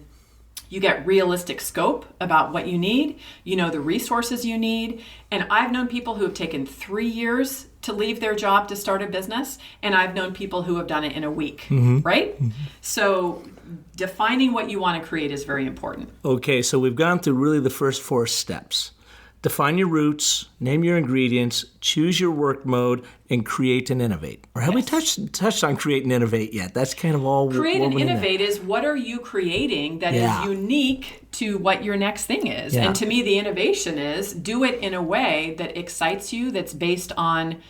you get realistic scope about what you need, the resources you need. And I've known people who have taken 3 years to leave their job to start a business, and I've known people who have done it in a week, right? So defining what you want to create is very important. Okay, so we've gone through really the first 4 steps. Define your roots, name your ingredients, choose your work mode, and create and innovate. Or have we touched on create and innovate yet? That's kind of all. Create and innovate is what are you creating that is unique to what your next thing is. Yeah. And to me, the innovation is do it in a way that excites you, that's based on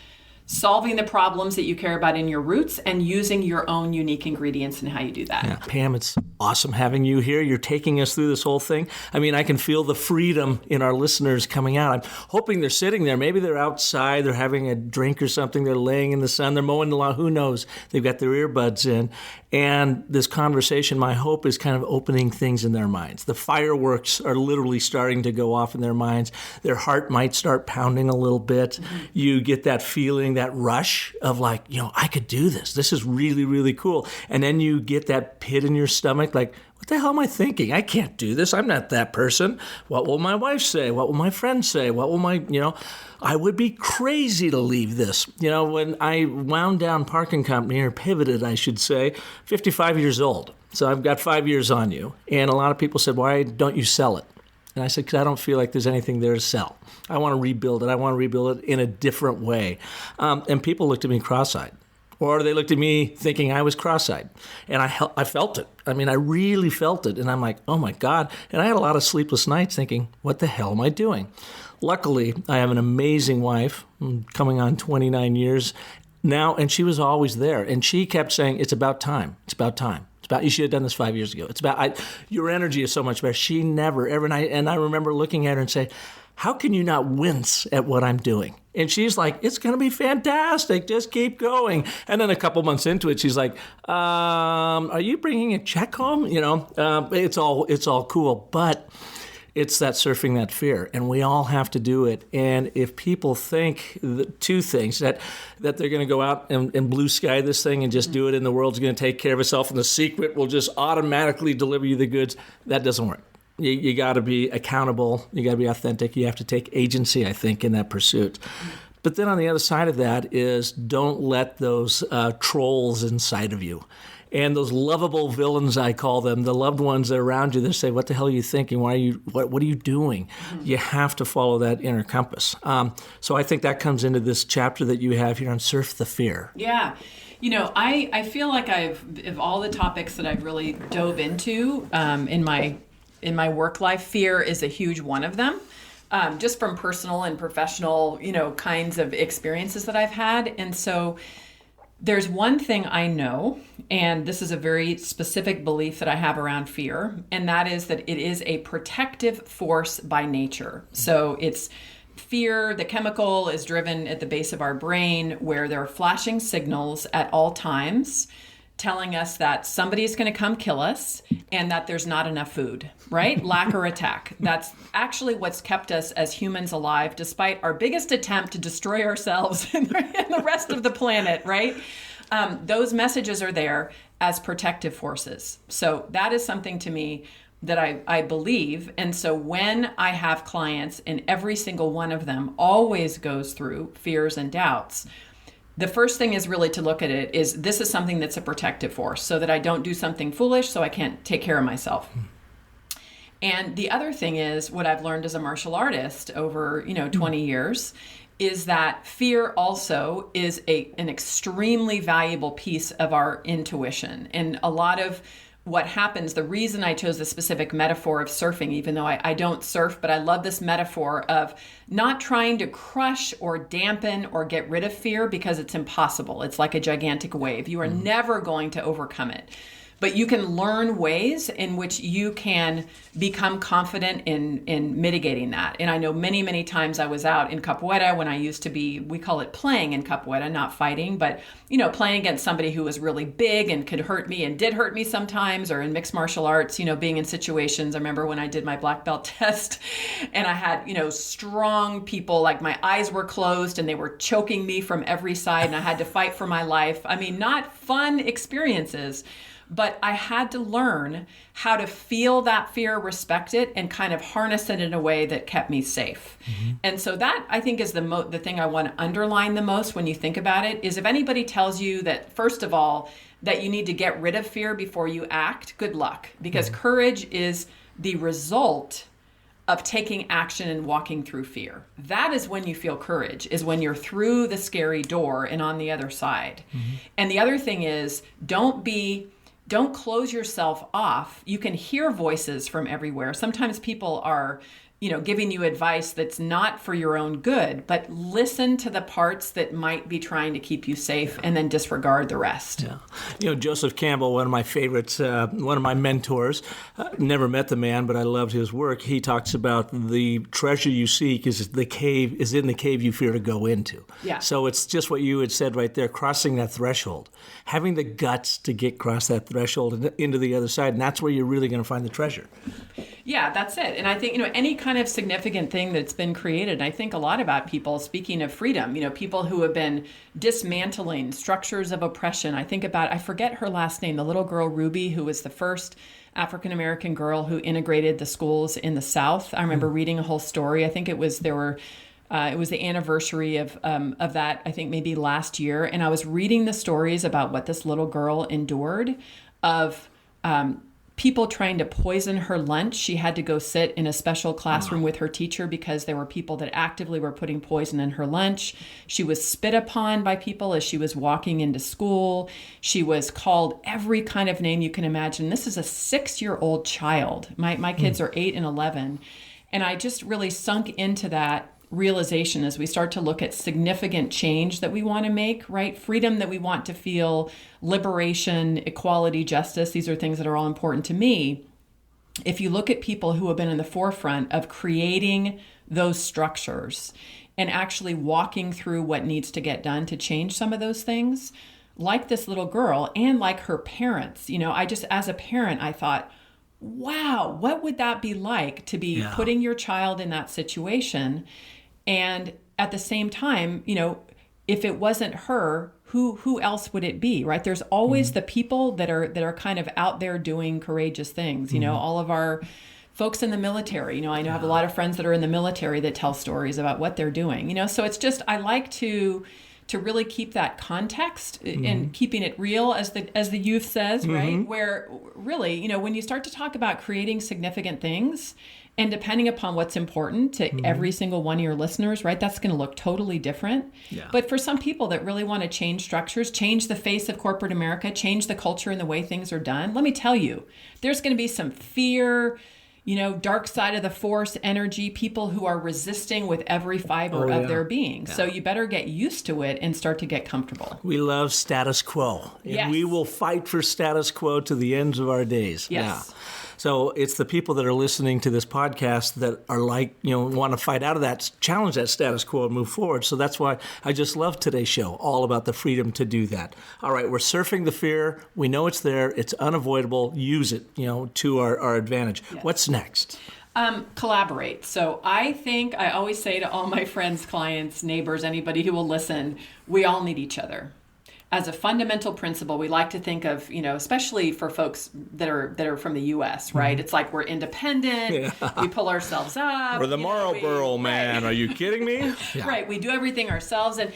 solving the problems that you care about in your roots and using your own unique ingredients in how you do that. Yeah. Pam, it's awesome having you here. You're taking us through this whole thing. I mean, I can feel the freedom in our listeners coming out. I'm hoping they're sitting there. Maybe they're outside. They're having a drink or something. They're laying in the sun. They're mowing the lawn. Who knows? They've got their earbuds in. And this conversation, my hope, is kind of opening things in their minds. The fireworks are literally starting to go off in their minds. Their heart might start pounding a little bit. Mm-hmm. You get that feeling, that rush of like, I could do this. This is really, really cool. And then you get that pit in your stomach, like, what the hell am I thinking? I can't do this. I'm not that person. What will my wife say? What will my friends say? What will I would be crazy to leave this. When I wound down Park & Company, or pivoted, I should say, 55 years old. So I've got 5 years on you. And a lot of people said, why don't you sell it? And I said, because I don't feel like there's anything there to sell. I want to rebuild it. I want to rebuild it in a different way. And people looked at me cross-eyed. Or they looked at me thinking I was cross-eyed. And I felt it. I mean, I really felt it. And I'm like, oh, my God. And I had a lot of sleepless nights thinking, what the hell am I doing? Luckily, I have an amazing wife, coming on 29 years now, and she was always there. And she kept saying, it's about time. It's about time. It's about, you should have done this 5 years ago. It's about, your energy is so much better. She never, ever, and I remember looking at her and say, how can you not wince at what I'm doing? And she's like, it's going to be fantastic. Just keep going. And then a couple months into it, she's like, are you bringing a check home? It's all cool. But it's that surfing that fear, and we all have to do it. And if people think two things, that they're going to go out and blue sky this thing and just do it, and the world's going to take care of itself, and the secret will just automatically deliver you the goods, that doesn't work. You got to be accountable. You got to be authentic. You have to take agency, I think, in that pursuit. But then on the other side of that is, don't let those trolls inside of you. And those lovable villains, I call them, the loved ones that are around you, that say, what the hell are you thinking? What are you doing? Mm-hmm. You have to follow that inner compass. So I think that comes into this chapter that you have here on Surf the Fear. Yeah. I feel like of all the topics that I've really dove into in my work life, fear is a huge one of them. Just from personal and professional, kinds of experiences that I've had. And so there's one thing I know, and this is a very specific belief that I have around fear, and that is that it is a protective force by nature. So it's fear, the chemical is driven at the base of our brain, where there are flashing signals at all times telling us that somebody's going to come kill us and that there's not enough food, right? Lack or attack. That's actually what's kept us as humans alive, despite our biggest attempt to destroy ourselves and the rest of the planet, right? Those messages are there as protective forces. So that is something to me that I believe. And so when I have clients, and every single one of them always goes through fears and doubts, the first thing is really to look at it is, this is something that's a protective force, so that I don't do something foolish, so I can't take care of myself. And the other thing is, what I've learned as a martial artist over 20 years, is that fear also is an extremely valuable piece of our intuition. And a lot of what happens, the reason I chose the specific metaphor of surfing, even though I don't surf, but I love this metaphor of not trying to crush or dampen or get rid of fear, because it's impossible. It's like a gigantic wave. You are never going to overcome it. But you can learn ways in which you can become confident in mitigating that. And I know many, many times I was out in capoeira when I used to be, we call it playing in capoeira, not fighting, but, playing against somebody who was really big and could hurt me and did hurt me sometimes, or in mixed martial arts, being in situations. I remember when I did my black belt test and I had, strong people, like my eyes were closed and they were choking me from every side and I had to fight for my life. I mean, not fun experiences. But I had to learn how to feel that fear, respect it, and kind of harness it in a way that kept me safe. Mm-hmm. And so that, I think, is the thing I want to underline the most when you think about it, is if anybody tells you that, first of all, that you need to get rid of fear before you act, good luck. Because courage is the result of taking action and walking through fear. That is when you feel courage, is when you're through the scary door and on the other side. Mm-hmm. And the other thing is, don't close yourself off. You can hear voices from everywhere. Sometimes people are, giving you advice that's not for your own good, but listen to the parts that might be trying to keep you safe and then disregard the rest. Yeah. Joseph Campbell, one of my favorites, one of my mentors, never met the man, but I loved his work. He talks about the treasure you seek is in the cave you fear to go into. Yeah. So it's just what you had said right there, crossing that threshold, having the guts to get across that threshold and into the other side, and that's where you're really going to find the treasure. Yeah, that's it. And I think, any kind of significant thing that's been created, I think a lot about people, speaking of freedom, people who have been dismantling structures of oppression. I think about, I forget her last name, the little girl Ruby, who was the first African-American girl who integrated the schools in the South. I remember reading a whole story. I think it was the anniversary of that, I think maybe last year. And I was reading the stories about what this little girl endured of people trying to poison her lunch. She had to go sit in a special classroom with her teacher because there were people that actively were putting poison in her lunch. She was spit upon by people as she was walking into school. She was called every kind of name you can imagine. This is a 6-year-old child. My kids are 8 and 11. And I just really sunk into that realization as we start to look at significant change that we want to make, right? Freedom that we want to feel, liberation, equality, justice. These are things that are all important to me. If you look at people who have been in the forefront of creating those structures and actually walking through what needs to get done to change some of those things, like this little girl and like her parents, as a parent, I thought, wow, what would that be like to be putting your child in that situation? And at the same time, if it wasn't her, who else would it be, right? There's always the people that are kind of out there doing courageous things. All of our folks in the military. I have a lot of friends that are in the military that tell stories about what they're doing. So it's just, I like to really keep that context and keeping it real, as the youth says, right? Where really, when you start to talk about creating significant things, and depending upon what's important to every single one of your listeners, right, that's going to look totally different. Yeah. But for some people that really want to change structures, change the face of corporate America, change the culture and the way things are done, let me tell you, there's going to be some fear, dark side of the force energy, people who are resisting with every fiber of their being. Yeah. So you better get used to it and start to get comfortable. We love status quo. Yes. And we will fight for status quo to the ends of our days. Yes. Yeah. So it's the people that are listening to this podcast that are want to fight out of that, challenge that status quo and move forward. So that's why I just love today's show, all about the freedom to do that. All right, we're surfing the fear. We know it's there. It's unavoidable. Use it, to our advantage. Yes. What's next? Collaborate. So I always say to all my friends, clients, neighbors, anybody who will listen, we all need each other. As a fundamental principle, we like to think of, especially for folks that are from the U.S., right? It's like we're independent. Yeah. We pull ourselves up. We're the Marlboro man. Right. Are you kidding me? Yeah. Right. We do everything ourselves. And,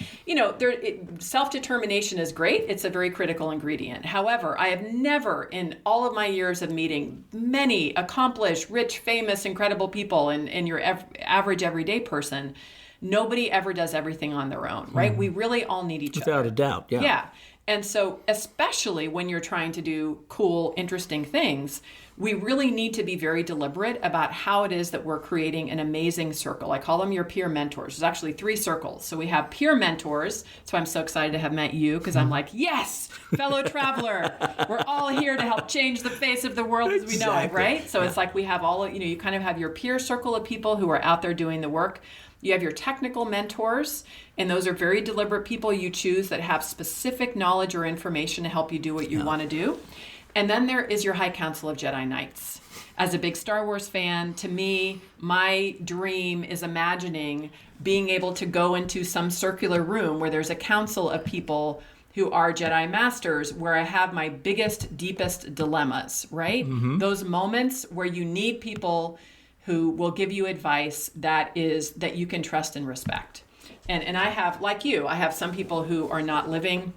self-determination is great. It's a very critical ingredient. However, I have never, in all of my years of meeting many accomplished, rich, famous, incredible people and your average everyday person, nobody ever does everything on their own, right? We really all need each other. Without a doubt, yeah. Yeah. And so especially when you're trying to do cool, interesting things, we really need to be very deliberate about how it is that we're creating an amazing circle. I call them your peer mentors. There's actually 3 circles. So we have peer mentors. That's why I'm so excited to have met you, because I'm like, yes, fellow traveler. We're all here to help change the face of the world as we know it, right? So it's like we have you kind of have your peer circle of people who are out there doing the work. You have your technical mentors, and those are very deliberate people you choose that have specific knowledge or information to help you do what you want to do. And then there is your High Council of Jedi Knights. As a big Star Wars fan, to me, my dream is imagining being able to go into some circular room where there's a council of people who are Jedi Masters, where I have my biggest, deepest dilemmas, right? Those moments where you need people who will give you advice that you can trust and respect. And I have, like you, I have some people who are not living.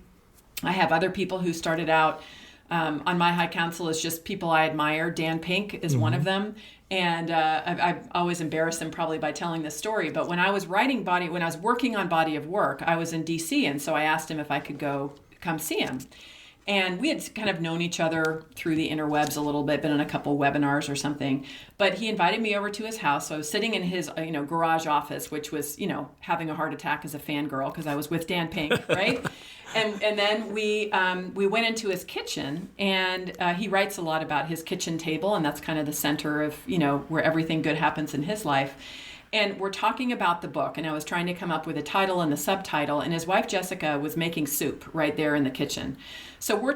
I have other people who started out on my High Council as just people I admire. Dan Pink is one of them. And I always embarrass him probably by telling this story. But when I was working on Body of Work, I was in DC. And so I asked him if I could come see him. And we had kind of known each other through the interwebs a little bit, been in a couple webinars or something. But he invited me over to his house. So I was sitting in his garage office, which was, having a heart attack as a fangirl because I was with Dan Pink, right? And then we went into his kitchen, and he writes a lot about his kitchen table, and that's kind of the center of, where everything good happens in his life. And we're talking about the book, and I was trying to come up with a title and the subtitle, and his wife Jessica was making soup right there in the kitchen. So we're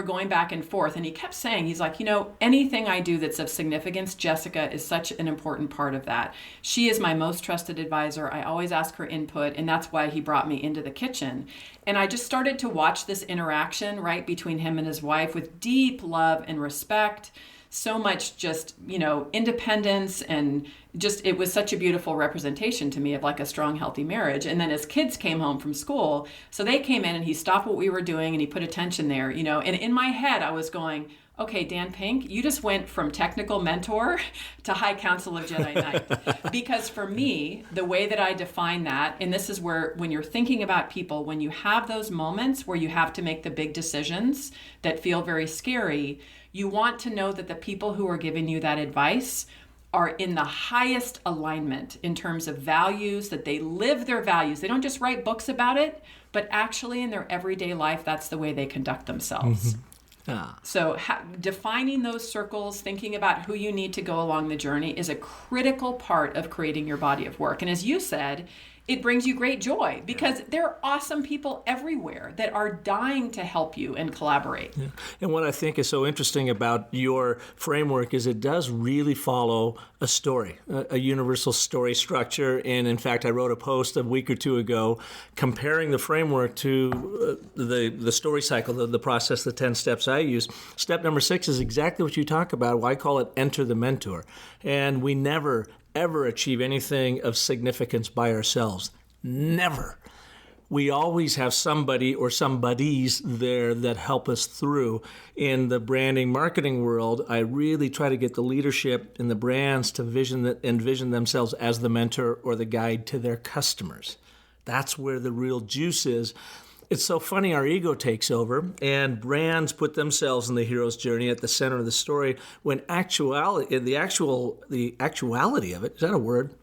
going back and forth, and he kept saying, he's like, anything I do that's of significance, Jessica is such an important part of that. She is my most trusted advisor. I always ask her input, and that's why he brought me into the kitchen. And I just started to watch this interaction, right, between him and his wife with deep love and respect. So much just, independence, and just, it was such a beautiful representation to me of like a strong, healthy marriage. And then his kids came home from school. So they came in and he stopped what we were doing and he put attention there, and in my head I was going, okay, Dan Pink, you just went from technical mentor to High Council of Jedi Knight. Because for me, the way that I define that, and this is where, when you're thinking about people, when you have those moments where you have to make the big decisions that feel very scary, you want to know that the people who are giving you that advice are in the highest alignment in terms of values, that they live their values. They don't just write books about it, but actually in their everyday life, that's the way they conduct themselves. So defining those circles, thinking about who you need to go along the journey is a critical part of creating your body of work. And as you said, it brings you great joy because there are awesome people everywhere that are dying to help you and collaborate. Yeah. And what I think is so interesting about your framework is it does really follow a story, a universal story structure. And in fact, I wrote a post a week or two ago comparing the framework to the story cycle, the process, the 10 steps I use. Step number 6 is exactly what you talk about. I call it enter the mentor. And we never ever achieve anything of significance by ourselves. Never. We always have somebody or somebodies there that help us through. In the branding marketing world, I really try to get the leadership and the brands to envision themselves as the mentor or the guide to their customers. That's where the real juice is. It's so funny, our ego takes over, and brands put themselves in the hero's journey at the center of the story, when the actuality of it, is that a word?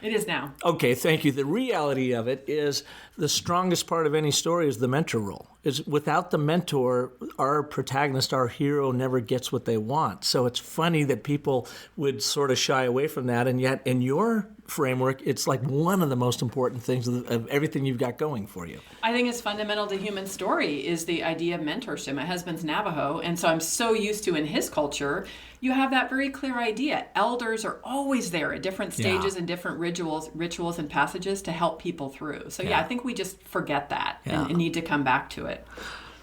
It is now. Okay, thank you. The reality of it is the strongest part of any story is the mentor role. Is without the mentor, our protagonist, our hero, never gets what they want. So it's funny that people would sort of shy away from that, and yet in your framework, it's like one of the most important things of everything you've got going for you. I think it's fundamental to human story is the idea of mentorship. My husband's Navajo, and so I'm so used to in his culture, you have that very clear idea. Elders are always there at different stages and different rituals and passages to help people through. So I think we just forget that and need to come back to it.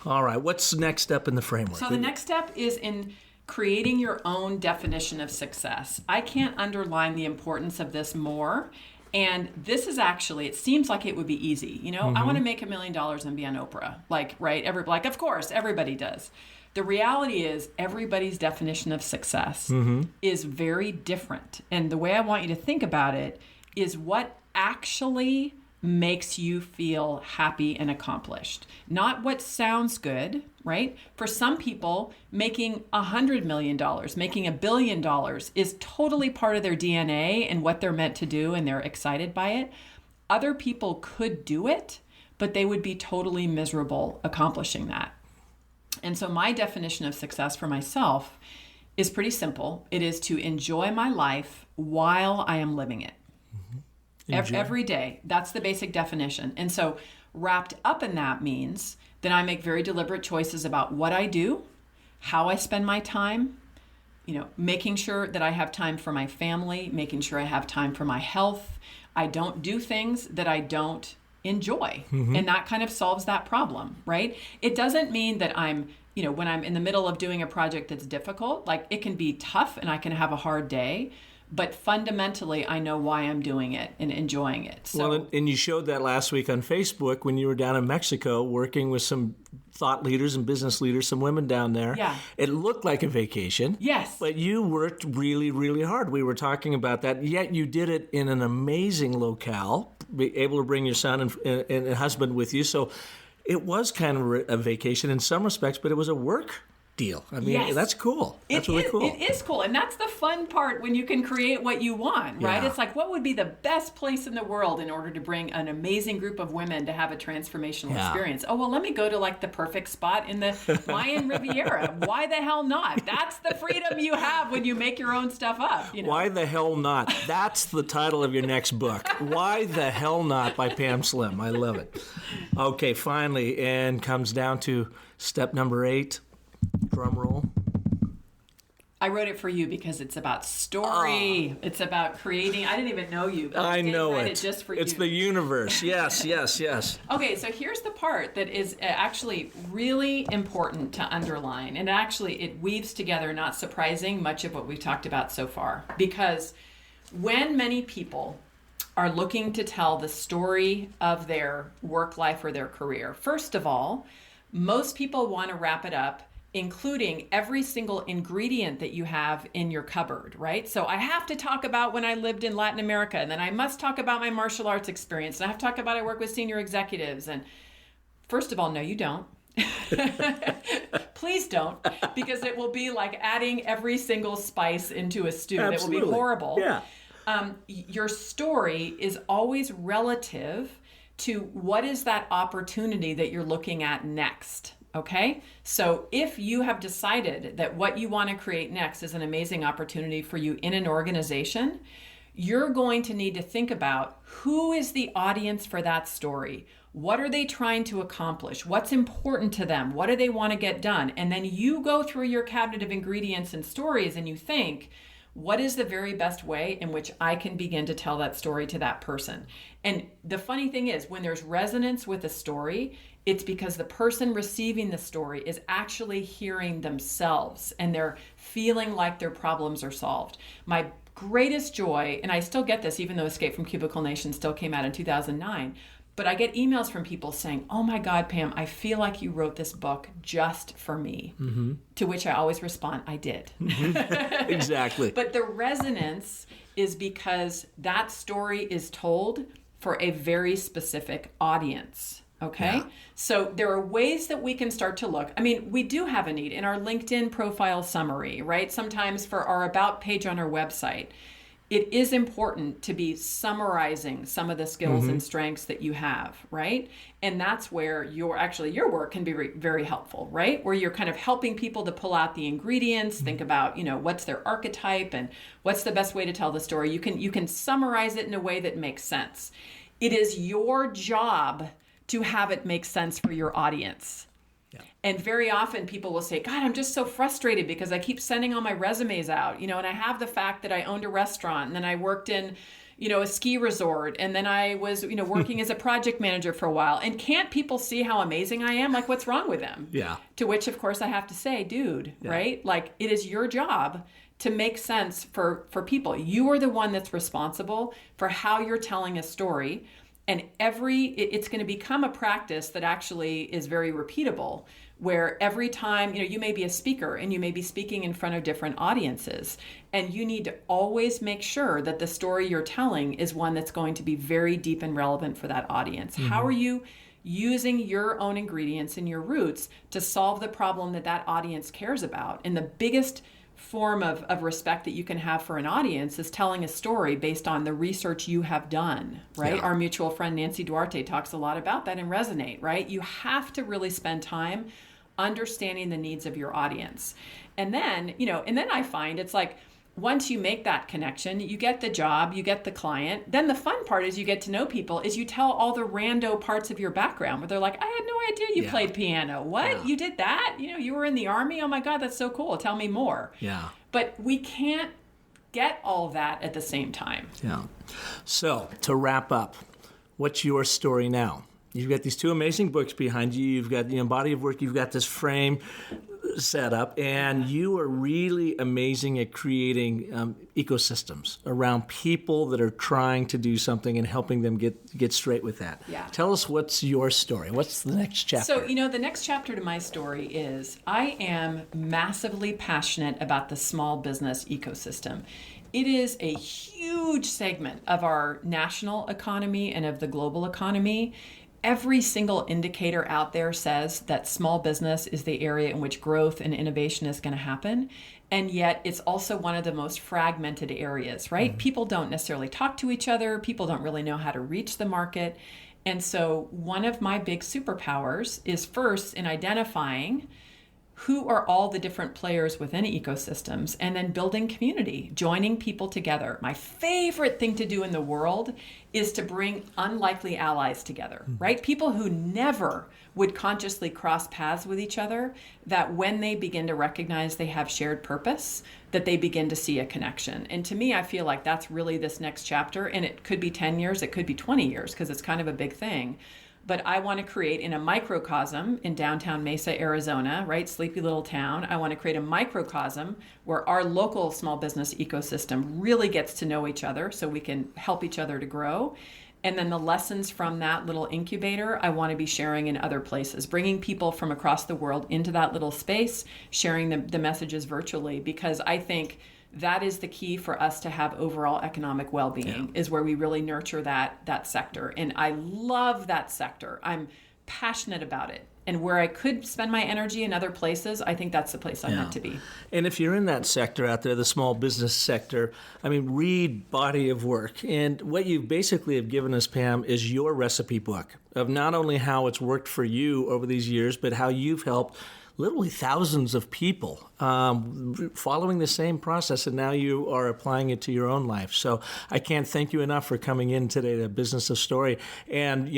All right. What's the next step in the framework? So the next step is in creating your own definition of success. I can't underline the importance of this more. And this is actually, it seems like it would be easy. You know, I want to make $1 million and be on Oprah. Like, of course, everybody does. The reality is everybody's definition of success is very different. And the way I want you to think about it is what actually makes you feel happy and accomplished. Not what sounds good, right? For some people, making $100 million, making $1 billion is totally part of their DNA and what they're meant to do, and they're excited by it. Other people could do it, but they would be totally miserable accomplishing that. And so my definition of success for myself is pretty simple. It is to enjoy my life while I am living it. Every day. That's the basic definition. And so wrapped up in that means that I make very deliberate choices about what I do, how I spend my time, making sure that I have time for my family, making sure I have time for my health. I don't do things that I don't enjoy. And that kind of solves that problem, right? It doesn't mean that I'm, when I'm in the middle of doing a project that's difficult, like it can be tough and I can have a hard day. But fundamentally, I know why I'm doing it and enjoying it. So, and you showed that last week on Facebook when you were down in Mexico working with some thought leaders and business leaders, some women down there. Yeah. It looked like a vacation. Yes. But you worked really, really hard. We were talking about that. Yet you did it in an amazing locale, be able to bring your son and husband with you. So it was kind of a vacation in some respects, but it was a work deal. I mean, that's cool. That's really cool. It is cool. And that's the fun part when you can create what you want, right? It's like, what would be the best place in the world in order to bring an amazing group of women to have a transformational experience? Oh, well, let me go to like the perfect spot in the Mayan Riviera. Why the hell not? That's the freedom you have when you make your own stuff up. Why the hell not? That's the title of your next book. Why the hell not by Pam Slim. I love it. Okay, finally, and comes down to step number 8. Drum roll. I wrote it for you because it's about story. It's about creating. I didn't even know you. I know write it. Just for it's you. The universe. Yes. Okay, so here's the part that is actually really important to underline. And actually, it weaves together, not surprising, much of what we've talked about so far. Because when many people are looking to tell the story of their work life or their career, first of all, most people want to wrap it up including every single ingredient that you have in your cupboard, right? So I have to talk about when I lived in Latin America, and then I must talk about my martial arts experience, and I have to talk about I work with senior executives. And first of all, no, you don't. Please don't, because it will be like adding every single spice into a stew. Absolutely. That will be horrible. Yeah. Your story is always relative to what is that opportunity that you're looking at next. Okay? So if you have decided that what you want to create next is an amazing opportunity for you in an organization, you're going to need to think about who is the audience for that story. What are they trying to accomplish? What's important to them? What do they want to get done? And then you go through your cabinet of ingredients and stories and you think, what is the very best way in which I can begin to tell that story to that person? And the funny thing is, when there's resonance with a story, it's because the person receiving the story is actually hearing themselves and they're feeling like their problems are solved. My greatest joy, and I still get this even though Escape from Cubicle Nation still came out in 2009, but I get emails from people saying, oh my God, Pam, I feel like you wrote this book just for me. Mm-hmm. To which I always respond, I did. Mm-hmm. Exactly. But the resonance is because that story is told for a very specific audience. Okay? Yeah. So there are ways that we can start to look. I mean, we do have a need in our LinkedIn profile summary, right? Sometimes for our about page on our website, it is important to be summarizing some of the skills and strengths that you have, right? And that's where your work can be very helpful, right? Where you're kind of helping people to pull out the ingredients, think about, what's their archetype and what's the best way to tell the story. You can summarize it in a way that makes sense. It is your job to have it make sense for your audience. Yeah. And very often people will say, God, I'm just so frustrated because I keep sending all my resumes out, and I have the fact that I owned a restaurant and then I worked in, a ski resort and then I was, working as a project manager for a while. And can't people see how amazing I am? Like, what's wrong with them? Yeah. To which, of course, I have to say, dude, right? Like, it is your job to make sense for people. You are the one that's responsible for how you're telling a story. And it's going to become a practice that actually is very repeatable, where every time, you may be a speaker and you may be speaking in front of different audiences, and you need to always make sure that the story you're telling is one that's going to be very deep and relevant for that audience. Mm-hmm. How are you using your own ingredients and your roots to solve the problem that audience cares about? And the biggest form of respect that you can have for an audience is telling a story based on the research you have done, right? Yeah. Our mutual friend Nancy Duarte talks a lot about that in Resonate, right? You have to really spend time understanding the needs of your audience. And then, I find it's like, once you make that connection, you get the job, you get the client. Then the fun part is you get to know people, is you tell all the rando parts of your background where they're like, I had no idea you played piano. What? Yeah. You did that? You were in the Army? Oh my God, that's so cool. Tell me more. Yeah. But we can't get all that at the same time. Yeah. So to wrap up, what's your story now? You've got these two amazing books behind you. You've got the body of work. You've got this frame set up, and you are really amazing at creating ecosystems around people that are trying to do something and helping them get straight with that. Yeah. Tell us, what's your story? What's the next chapter? So, the next chapter to my story is I am massively passionate about the small business ecosystem. It is a huge segment of our national economy and of the global economy. Every single indicator out there says that small business is the area in which growth and innovation is going to happen. And yet it's also one of the most fragmented areas, right? Mm-hmm. People don't necessarily talk to each other. People don't really know how to reach the market. And so one of my big superpowers is first in identifying who are all the different players within ecosystems, and then building community, joining people together. My favorite thing to do in the world is to bring unlikely allies together, right? People who never would consciously cross paths with each other, that when they begin to recognize they have shared purpose, that they begin to see a connection. And to me, I feel like that's really this next chapter, and it could be 10 years, it could be 20 years, because it's kind of a big thing. But I want to create in a microcosm in downtown Mesa, Arizona, right? Sleepy little town. I want to create a microcosm where our local small business ecosystem really gets to know each other so we can help each other to grow. And then the lessons from that little incubator, I want to be sharing in other places, bringing people from across the world into that little space, sharing the messages virtually, because I think that is the key for us to have overall economic well-being, is where we really nurture that sector. And I love that sector. I'm passionate about it. And where I could spend my energy in other places, I think that's the place I'm meant to be. And if you're in that sector out there, the small business sector, read Body of Work. And what you basically have given us, Pam, is your recipe book of not only how it's worked for you over these years, but how you've helped literally thousands of people following the same process, and now you are applying it to your own life. So I can't thank you enough for coming in today to Business of Story. And,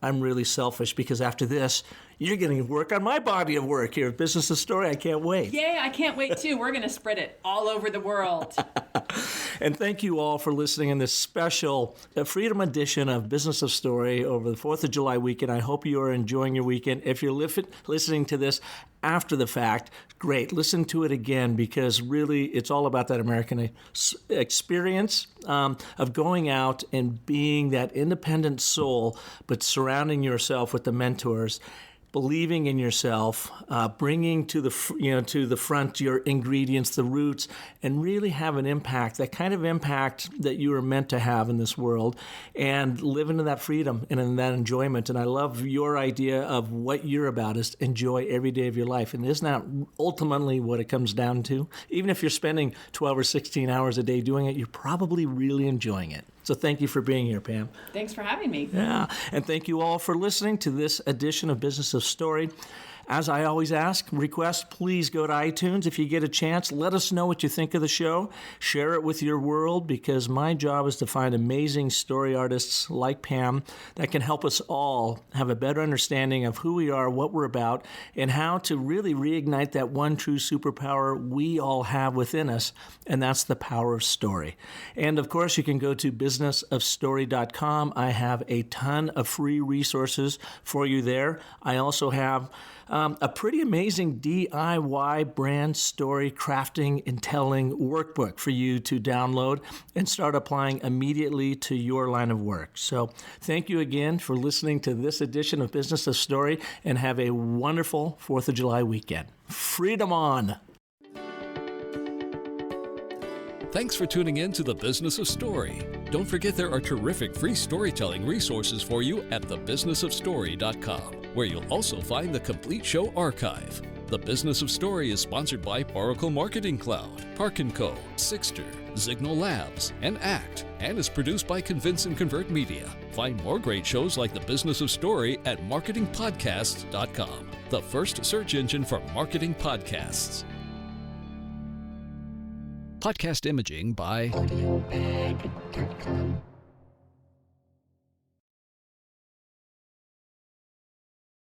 I'm really selfish because after this, you're getting to work on my body of work here at Business of Story. I can't wait. Yay, I can't wait too. We're going to spread it all over the world. And thank you all for listening in this special Freedom Edition of Business of Story over the 4th of July weekend. I hope you are enjoying your weekend. If you're listening to this after the fact, great. Listen to it again, because really it's all about that American experience of going out and being that independent soul, but surrounding yourself with the mentors, believing in yourself, bringing to the front your ingredients, the roots, and really have an impact, that kind of impact that you are meant to have in this world, and live into that freedom and in that enjoyment. And I love your idea of what you're about is enjoy every day of your life. And isn't that ultimately what it comes down to? Even if you're spending 12 or 16 hours a day doing it, you're probably really enjoying it. So thank you for being here, Pam. Thanks for having me. Yeah, and thank you all for listening to this edition of Business of Story. As I always request, please go to iTunes. If you get a chance, let us know what you think of the show. Share it with your world, because my job is to find amazing story artists like Pam that can help us all have a better understanding of who we are, what we're about, and how to really reignite that one true superpower we all have within us, and that's the power of story. And of course, you can go to businessofstory.com. I have a ton of free resources for you there. I also have a pretty amazing DIY brand story crafting and telling workbook for you to download and start applying immediately to your line of work. So thank you again for listening to this edition of Business of Story, and have a wonderful 4th of July weekend. Freedom on! Thanks for tuning in to The Business of Story. Don't forget there are terrific free storytelling resources for you at thebusinessofstory.com, where you'll also find the complete show archive. The Business of Story is sponsored by Oracle Marketing Cloud, Park & Co., Sixter, Zignal Labs, and ACT, and is produced by Convince and Convert Media. Find more great shows like The Business of Story at marketingpodcasts.com, the first search engine for marketing podcasts. Podcast imaging by AudioBag.com.